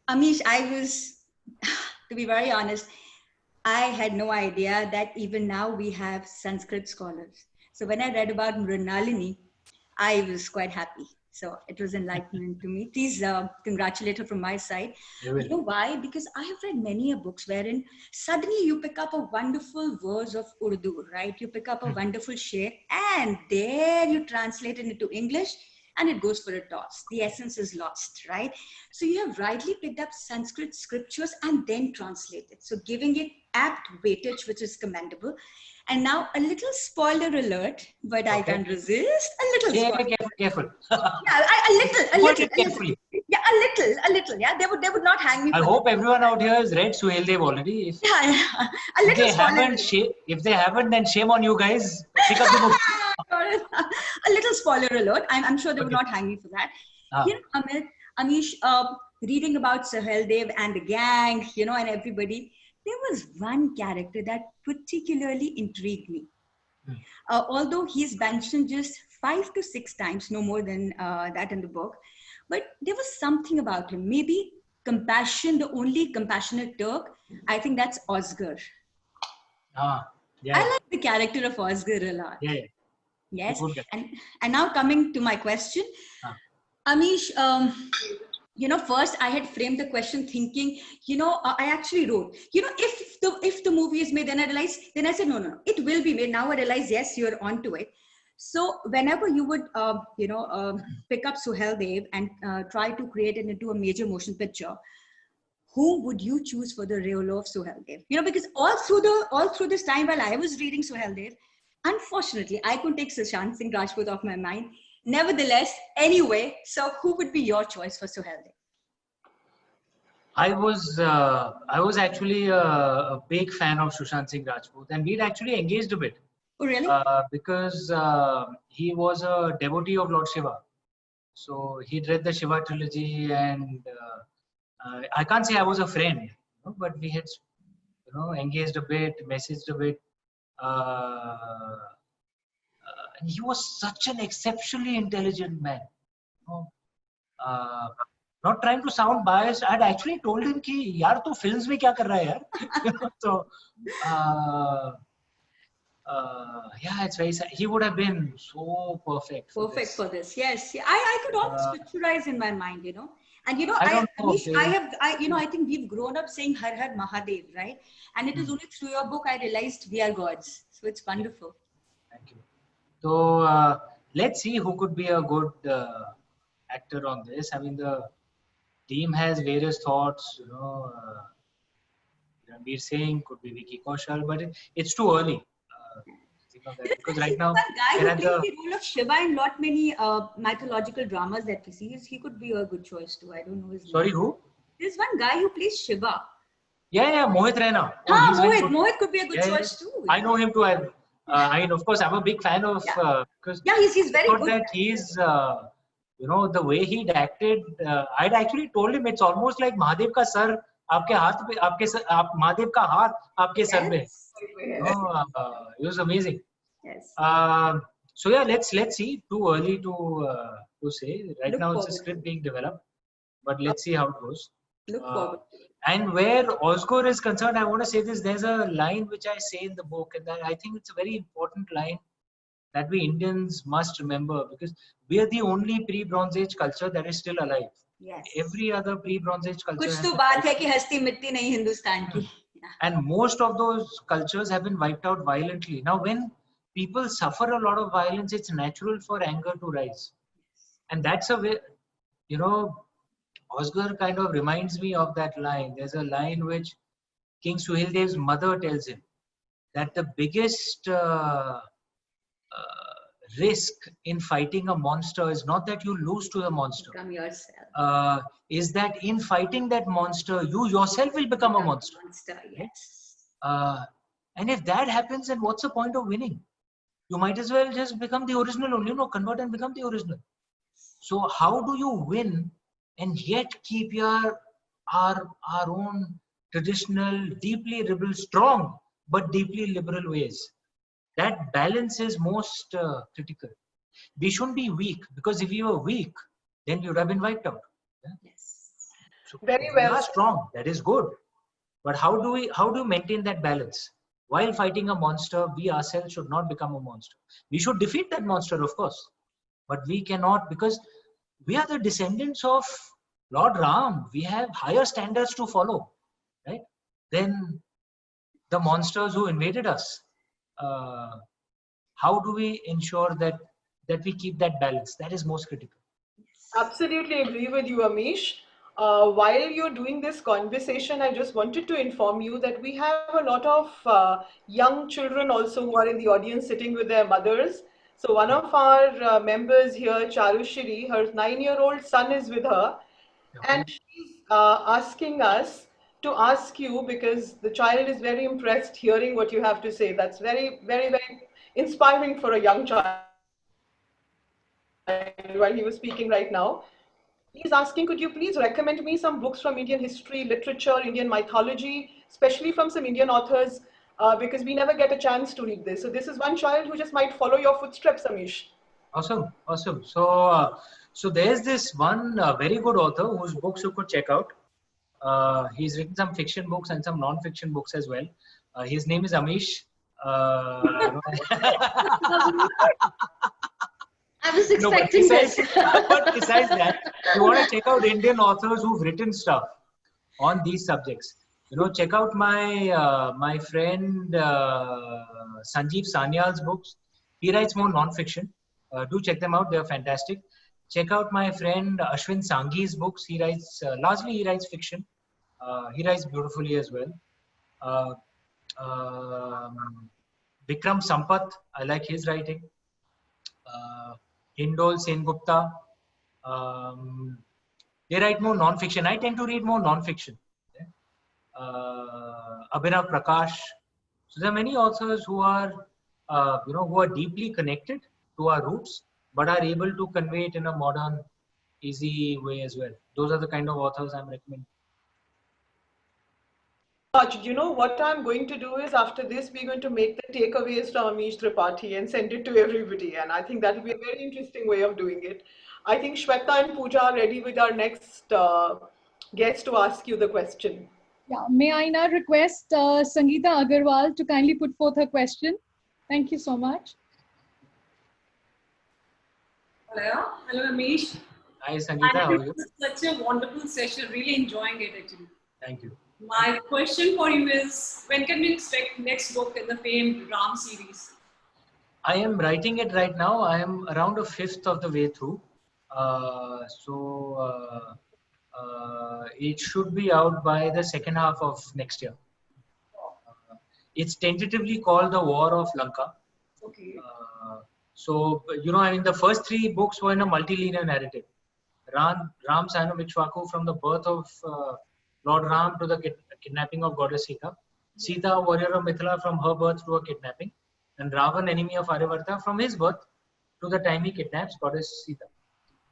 J: Amish, I was, to be very honest, I had no idea that even now we have Sanskrit scholars. So when I read about Mrinalini, I was quite happy. So it was enlightenment to me. Please congratulate her from my side. You know why? Because I have read many books wherein suddenly you pick up a wonderful verse of Urdu, right? You pick up a wonderful sher and there you translate it into English and it goes for a toss. The essence is lost, right? So you have rightly picked up Sanskrit scriptures and then translated. So giving it apt weightage, which is commendable. And now a little spoiler alert, but I can't resist. A little spoiler.
B: Careful.
J: Yeah, a little.
B: Carefully.
J: Yeah, a little. Yeah, they would not hang me.
B: I hope everyone out here has read Suheldev already. If,
J: a little spoiler.
B: If they haven't, then shame on you guys. Pick up the book.
J: A little spoiler alert. I'm sure they would not hang me for that. You know, Amish, reading about Suheldev and the gang, you know, and everybody, there was one character that particularly intrigued me. Although he's mentioned just 5 to 6 times, no more than that in the book, but there was something about him. Maybe compassion, the only compassionate Turk, I think that's Oscar. I like the character of Oscar a lot. Yes. And now coming to my question, Amish, you know, first I had framed the question thinking, you know, I actually wrote, you know, if the movie is made, then I said, no, it will be made. Now I realize, yes, you're onto it. So whenever you would, pick up Suheldev and try to create it into a major motion picture, who would you choose for the role of Suheldev? You know, because all through this time while I was reading Suheldev, unfortunately, I couldn't take Sushant Singh Rajput off my mind. Nevertheless, anyway, so who would be your choice for Suheldev?
B: I was actually a big fan of Sushant Singh Rajput, and we'd actually engaged a bit.
J: Oh, really?
B: Because he was a devotee of Lord Shiva. So he'd read the Shiva trilogy, and I can't say I was a friend, you know, but we had, you know, engaged a bit, messaged a bit. And he was such an exceptionally intelligent man. You know, not trying to sound biased, I'd actually told him कि यार तू films में क्या कर रहा है यार? So yeah, it's very sad. He would have been so perfect.
J: Perfect for this. Yes, I could almost picturize in my mind, you know. And you know, I think we've grown up saying Har Har Mahadev, right? And it is only through your book I realized we are gods. So it's wonderful.
B: Thank you. So let's see who could be a good actor on this. I mean, the team has various thoughts, you know. Ranveer Singh could be Vicky Kaushal, but it's too early. Because right now,
J: one guy who plays the role of Shiva in lot many mythological dramas that we see, he could be a good choice too. I don't know his name.
B: Sorry, who?
J: There's one guy who plays Shiva.
B: Yeah, Mohit Raina.
J: Mohit could be a good choice too.
B: I know him too. I mean, of course, I'm a big fan of.
J: He's very good.
B: That he's You know, the way he'd acted, I'd actually told him it's almost like Mahadev ka sar aapke haath pe, Mahadev ka haath aapke sar pe. It was amazing.
J: Yes.
B: So yeah, let's see. Too early to say. Right
J: Look
B: now, it's a
J: forward.
B: script being developed, but let's see how it goes.
J: Look forward.
B: And where Osgur is concerned, I want to say this. There's a line which I say in the book, and that I think it's a very important line that we Indians must remember, because we are the only pre-Bronze Age culture that is still alive.
J: Yes.
B: Every other pre-Bronze Age culture.
J: कुछ तो बात है कि हस्ती मिटती नहीं हिंदुस्तान की.
B: And most of those cultures have been wiped out violently. Now, when people suffer a lot of violence, it's natural for anger to rise. And that's a way, you know, Osgur kind of reminds me of that line. There's a line which King Suhildev's mother tells him, that the biggest risk in fighting a monster is not that you lose to the monster.
J: Become yourself.
B: Is that in fighting that monster, you yourself will become a monster.
J: Yes.
B: And if that happens, then what's the point of winning? You might as well just become the original only, convert and become the original. So how do you win and yet keep our own traditional, deeply liberal, strong, but deeply liberal ways? That balance is most critical. We shouldn't be weak, because if we were weak, then we would have been wiped out. Yeah?
J: Yes.
B: So
D: Very well.
B: We are strong. That is good. But how do you maintain that balance? While fighting a monster, we ourselves should not become a monster. We should defeat that monster, of course. But we cannot, because we are the descendants of Lord Ram. We have higher standards to follow, right? Than the monsters who invaded us. How do we ensure that we keep that balance? That is most critical.
D: Absolutely agree with you, Amish. While you're doing this conversation, I just wanted to inform you that we have a lot of young children also who are in the audience sitting with their mothers. So one of our members here, Charushri, her 9-year-old son is with her, and she's asking us to ask you, because the child is very impressed hearing what you have to say. That's very, very, very inspiring for a young child while he was speaking right now. He's asking, could you please recommend me some books from Indian history, literature, Indian mythology, especially from some Indian authors, because we never get a chance to read this. So this is one child who just might follow your footsteps, Amish.
B: Awesome. So there's this one very good author whose books you could check out. He's written some fiction books and some non-fiction books as well. His name is Amish.
A: I was expecting this.
B: But besides that, you want to check out Indian authors who've written stuff on these subjects. Check out my friend Sanjeev Sanyal's books. He writes more non-fiction. Do check them out; they're fantastic. Check out my friend Ashwin Sanghi's books. He writes largely he writes fiction. He writes beautifully as well. Vikram Sampath, I like his writing. Hindol Sengupta. They write more non-fiction. I tend to read more non-fiction. Abhinav Prakash. So there are many authors who are, who are deeply connected to our roots, but are able to convey it in a modern, easy way as well. Those are the kind of authors I'm recommending.
D: You know what I'm going to do is, after this, we're going to make the takeaways from Amish Tripathi and send it to everybody. And I think that will be a very interesting way of doing it. I think Shweta and Pooja are ready with our next guest to ask you the question.
E: Yeah, may I now request Sangeeta Agarwal to kindly put forth her question. Thank you so much.
K: Hello, Amish.
B: Hi, Sangeeta. How are you?
K: Such a wonderful session. Really enjoying it, actually.
B: Thank you.
K: My question for you is, when can we expect next book in the famed Ram series?
B: I am writing it right now. I am around a fifth of the way through. It should be out by the second half of next year. It's tentatively called The War of Lanka.
K: Okay.
B: The first three books were in a multilinear narrative. Ram, Sayanu, Ikshvaku, from the birth of Lord Ram to the kidnapping of goddess Sita. Sita, warrior of Mithila, from her birth to her kidnapping. And Ravan, enemy of Aryavarta, from his birth to the time he kidnaps goddess Sita.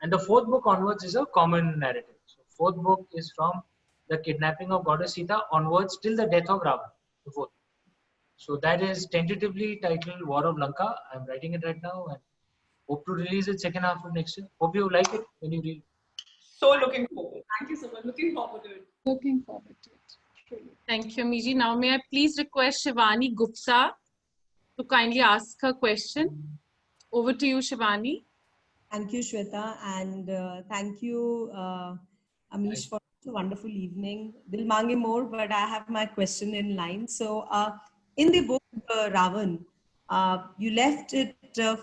B: And the fourth book onwards is a common narrative. So fourth book is from the kidnapping of goddess Sita onwards till the death of Ravan. The fourth. So that is tentatively titled War of Lanka. I'm writing it right now and hope to release it second half of next year. Hope you like it when you read.
D: So looking forward.
K: Thank you so much. Looking forward to it.
E: Looking forward to it. Truly.
G: Thank you, Amiji. Now, may I please request Shivani Gupta to kindly ask her question. Over to you, Shivani.
L: Thank you, Shweta, and thank you, Amish, for a wonderful evening. Dil mange more, but I have my question in line. So, in the book Ravan, you left it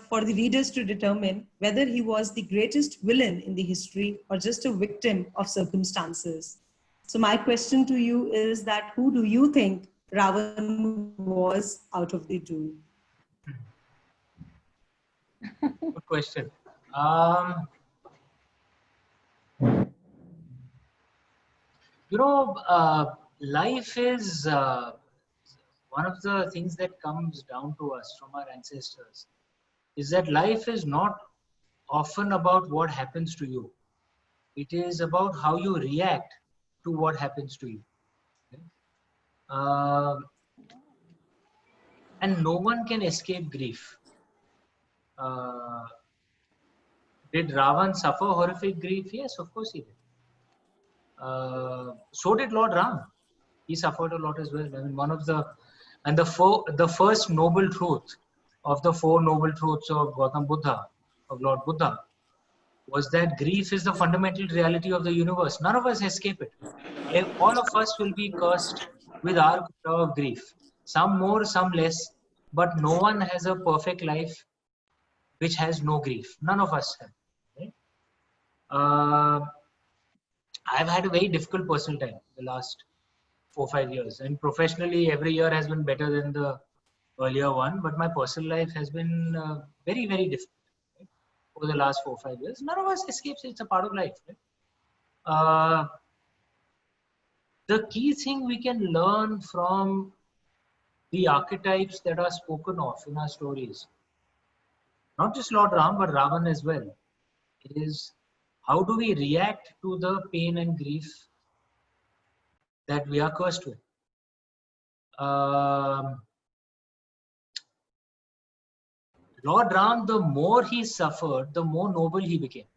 L: for the readers to determine whether he was the greatest villain in the history or just a victim of circumstances. So, my question to you is that who do you think Ravan was out of the two?
B: Good question. Life is one of the things that comes down to us from our ancestors is that life is not often about what happens to you. It is about how you react to what happens to you. And no one can escape grief. Did Ravan suffer horrific grief? Yes, of course he did. So did Lord Ram. He suffered a lot as well. I mean, the first noble truth of the four noble truths of Gautam Buddha, of Lord Buddha, was that grief is the fundamental reality of the universe. None of us escape it. All of us will be cursed with our quota of grief. Some more, some less, but no one has a perfect life which has no grief. None of us have. Right? I've had a very difficult personal time the last 4-5 years, and professionally every year has been better than the earlier one, but my personal life has been very, very difficult, right? Over the last 4-5 years. None of us escapes. It's a part of life. Right? The key thing we can learn from the archetypes that are spoken of in our stories, not just Lord Ram but Ravan as well, is how do we react to the pain and grief that we are cursed with. Lord Ram, the more he suffered, the more noble he became.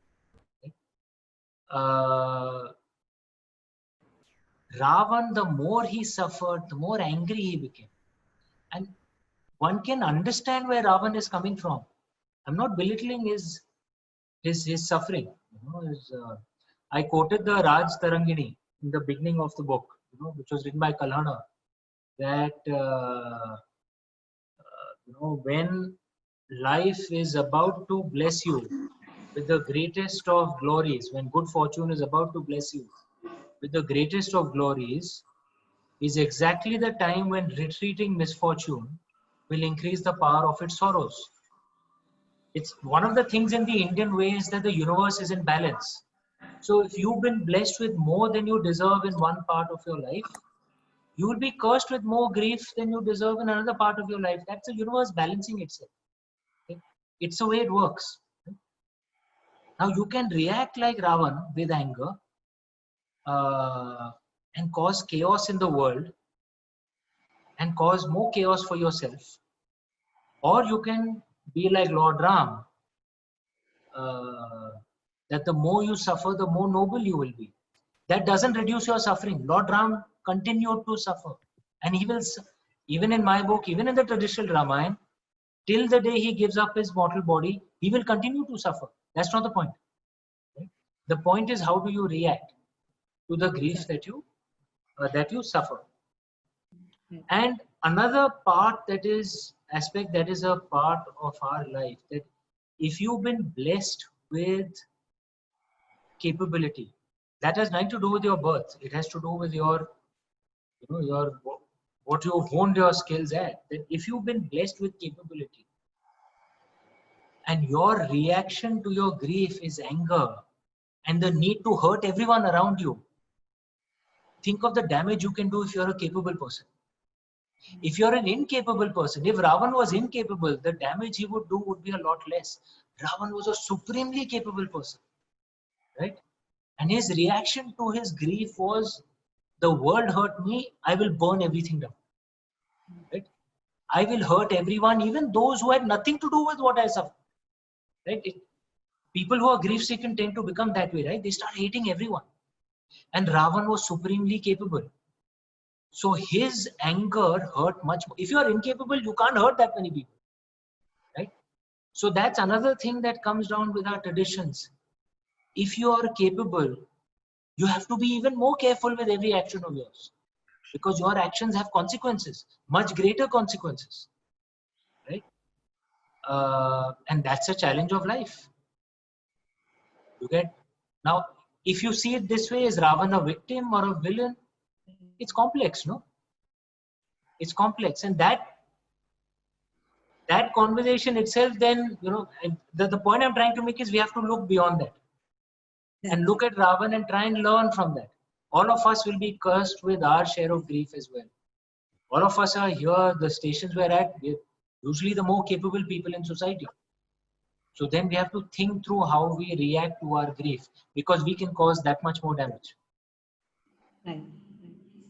B: Ravan, the more he suffered, the more angry he became. And one can understand where Ravan is coming from. I'm not belittling his suffering. I quoted the Raj Tarangini in the beginning of the book, which was written by Kalhana, that when life is about to bless you with the greatest of glories, when good fortune is about to bless you with the greatest of glories, is exactly the time when retreating misfortune will increase the power of its sorrows. It's one of the things in the Indian way is that the universe is in balance. So if you've been blessed with more than you deserve in one part of your life, you will be cursed with more grief than you deserve in another part of your life. That's the universe balancing itself. Okay? It's the way it works. Now you can react like Ravan with anger and cause chaos in the world and cause more chaos for yourself. Or you can be like Lord Ram, that the more you suffer, the more noble you will be. That doesn't reduce your suffering. Lord Ram continued to suffer. And he will, even in my book, even in the traditional Ramayana, till the day he gives up his mortal body, he will continue to suffer. That's not the point. Right? The point is, how do you react to the grief that you suffer? And another part aspect that is a part of our life, that if you've been blessed with capability, that has nothing to do with your birth. It has to do with your what you've honed your skills at. That if you've been blessed with capability and your reaction to your grief is anger and the need to hurt everyone around you, think of the damage you can do if you're a capable person. If you're an incapable person, if Ravan was incapable, the damage he would do would be a lot less. Ravan was a supremely capable person. right? And his reaction to his grief was, the world hurt me, I will burn everything down. Right? I will hurt everyone, even those who had nothing to do with what I suffered. Right? People who are grief-stricken tend to become that way, right? They start hating everyone. And Ravan was supremely capable. So his anger hurt much more. If you are incapable, you can't hurt that many people. Right? So that's another thing that comes down with our traditions. If you are capable, you have to be even more careful with every action of yours, because your actions have consequences, much greater consequences, right? And that's a challenge of life. You get now. If you see it this way, is Ravan a victim or a villain? It's complex, no? It's complex, and that conversation itself, then and the point I'm trying to make is we have to look beyond that. And look at Ravan and try and learn from that. All of us will be cursed with our share of grief as well. All of us are here, the stations we're at, we're usually the more capable people in society. So then we have to think through how we react to our grief, because we can cause that much more damage.
L: Right.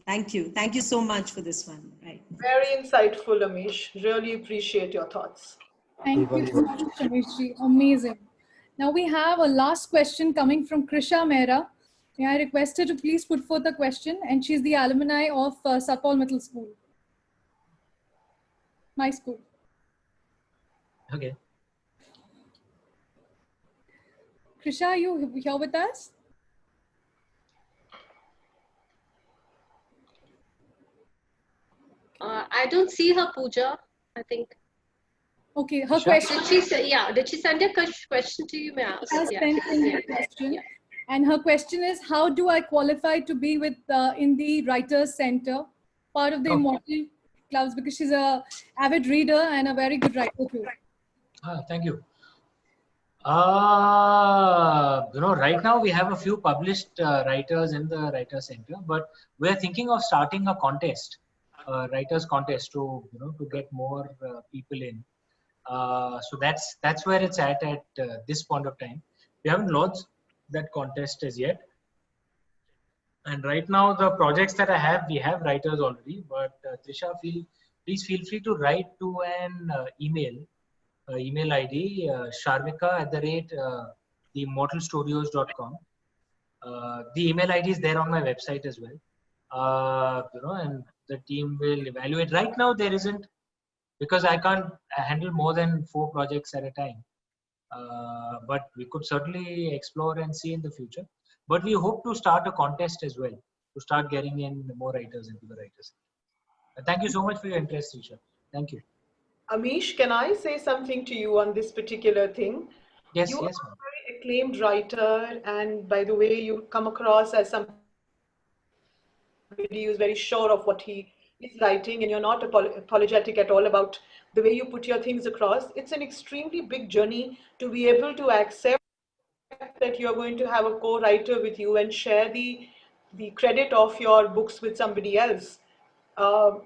L: Thank you. Thank you so much for this one. Right.
D: Very insightful, Amish. Really appreciate your thoughts.
E: Thank you so much, Amishji. Amazing. Now we have a last question coming from Krisha Mehra. May I request her to please put forth the question, and she's the alumni of Sapal Middle School. My school.
B: Okay.
E: Krisha, are you here with us?
A: I don't see her, Pooja, I think.
E: Okay, her question.
A: Did she send a question to you? May I ask?
E: Has sent in her question. And her question is, how do I qualify to be with in the Writers Center, part of the Immortal Clubs, because she's a avid reader and a very good writer too.
B: Thank you. Right now we have a few published writers in the Writers Center, but we're thinking of starting a contest, writers contest to get more people in. So that's where it's at this point of time. We haven't launched that contest as yet. And right now the projects that I have, we have writers already, but Trisha, please feel free to write to an email ID, sharmika@theimmortalstudios.com. The email ID is there on my website as well. And the team will evaluate. Right now there isn't, because I can't handle more than 4 projects at a time. But we could certainly explore and see in the future. But we hope to start a contest as well, to start getting in more writers into the Writers. Thank you so much for your interest, Trisha. Thank you.
D: Amish, can I say something to you on this particular thing?
B: Yes,
D: you
B: yes.
D: are a very acclaimed writer, and by the way, you come across as somebody who's very sure of what he is writing, and you're not apologetic at all about the way you put your things across. It's an extremely big journey to be able to accept that you're going to have a co-writer with you and share the credit of your books with somebody else.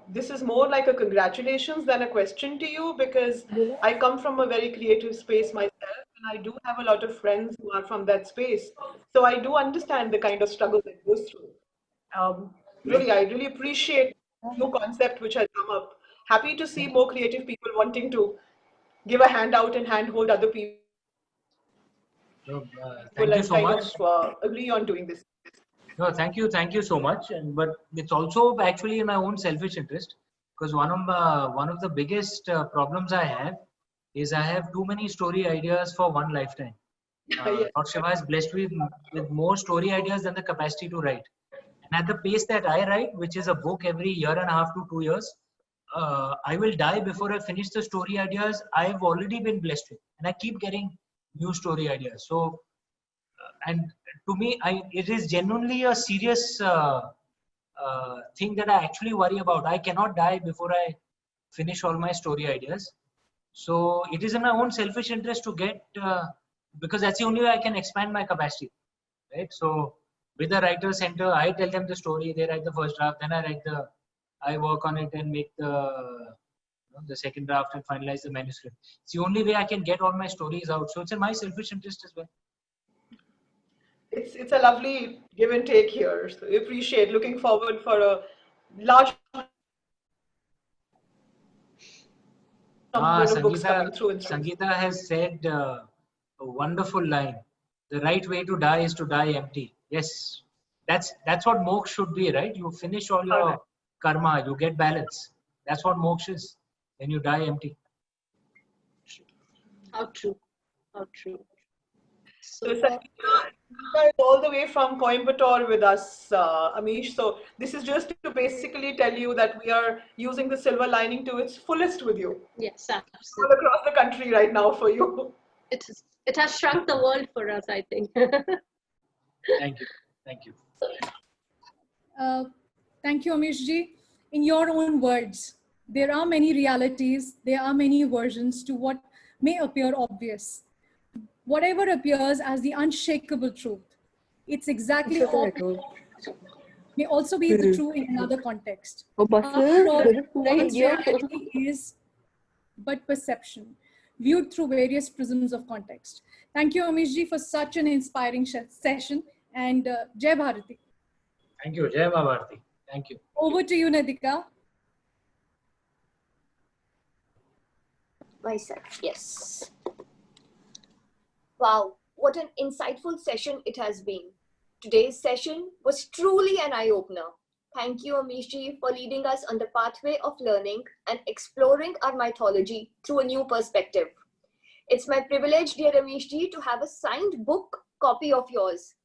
D: This is more like a congratulations than a question to you, because I come from a very creative space myself, and I do have a lot of friends who are from that space. So I do understand the kind of struggle that goes through. Really, I really appreciate the new concept which has come up. Happy to see more creative people wanting to give a hand out and handhold other people.
B: Thank you so much.
D: Agree on doing this.
B: No, thank you so much. But it's also actually in my own selfish interest, because one of the biggest problems I have is I have too many story ideas for one lifetime. Lord Shiva is blessed with more story ideas than the capacity to write. And at the pace that I write, which is a book every 1.5 to 2 years, I will die before I finish the story ideas I've already been blessed with, and I keep getting new story ideas. So, and to me, it is genuinely a serious thing that I actually worry about. I cannot die before I finish all my story ideas. So it is in my own selfish interest to get, because that's the only way I can expand my capacity, right? So with the Writers Center, I tell them the story, they write the first draft, then I work on it and make the second draft and finalize the manuscript. It's the only way I can get all my stories out. So it's in my selfish interest as well.
D: it's a lovely give and take here. So we appreciate. Looking forward for a large number of books coming through.
B: Sangeeta has said a wonderful line. The right way to die is to die empty. Yes, that's what moksha should be, right? You finish all your karma, you get balance. That's what moksha is. Then you die empty.
A: How true. How true.
D: So Sangeeta is all the way from Coimbatore with us, Amish. So this is just to basically tell you that we are using the silver lining to its fullest with you.
A: Yes,
D: All
A: absolutely.
D: across the country right now for you.
A: It has shrunk the world for us, I think.
B: Thank you. Thank you.
E: Thank you, Amish ji. In your own words, there are many realities, there are many versions to what may appear obvious. Whatever appears as the unshakable truth, it's exactly all may also be the true in another context. After all, what's reality is but perception, viewed through various prisms of context. Thank you, Amish ji, for such an inspiring session, and Jai Bharati.
B: Thank you. Jai Ma Bharati. Thank you.
E: Over to you, Nadika.
M: Myself, yes. Wow, what an insightful session it has been. Today's session was truly an eye-opener. Thank you, Amish ji, for leading us on the pathway of learning and exploring our mythology through a new perspective. It's my privilege, dear Amish ji, to have a signed book copy of yours.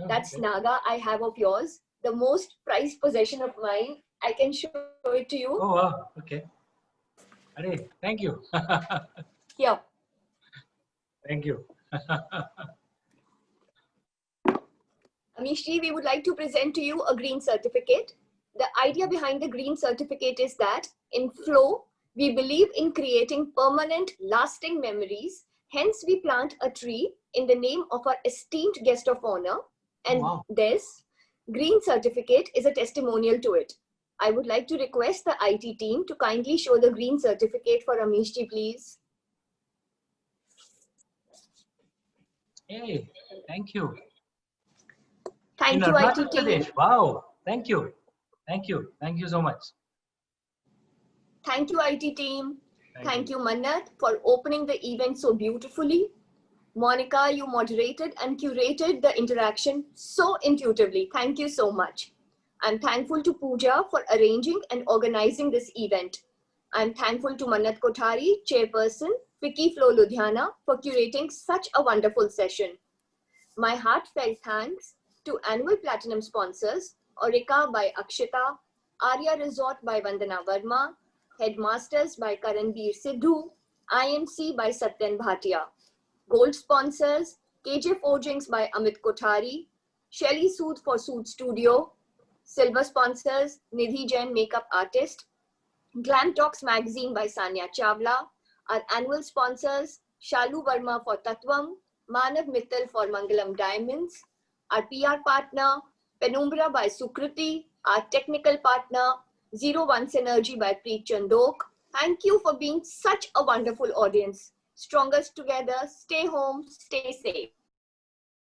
M: That's Naga I have of yours, the most prized possession of mine. I can show it to you.
B: Oh, wow. Okay. Thank you.
M: Here.
B: Thank you.
M: Amish ji, we would like to present to you a green certificate. The idea behind the green certificate is that in Flow, we believe in creating permanent, lasting memories. Hence, we plant a tree in the name of our esteemed guest of honor. And this green certificate is a testimonial to it. I would like to request the IT team to kindly show the green certificate for Amish ji, please.
B: Hey, thank you.
M: Thank
B: In
M: you,
B: Arunachal
M: IT team.
B: Pradesh. Wow. Thank you. Thank you. Thank you so much.
M: Thank you, IT team. Thank you, Mannat, for opening the event so beautifully. Monica, you moderated and curated the interaction so intuitively. Thank you so much. I'm thankful to Pooja for arranging and organizing this event. I'm thankful to Mannat Kothari, Chairperson, Vicky Flow Ludhiana, for curating such a wonderful session. My heartfelt thanks to annual platinum sponsors, Aurika by Akshita, Arya Resort by Vandana Verma, Headmasters by Karanveer Sidhu, IMC by Satyan Bhatia. Gold sponsors, KJ Forgings by Amit Kothari, Shelly Sood for Sood Studio. Silver sponsors, Nidhi Jain Makeup Artist, Glam Talks Magazine by Sanya Chawla. Our annual sponsors, Shalu Verma for Tatvam, Manav Mittal for Mangalam Diamonds. Our PR partner, Penumbra by Sukriti. Our technical partner, 01 Synergy by Preet Chandok. Thank you for being such a wonderful audience. Strongest together, stay home, stay safe.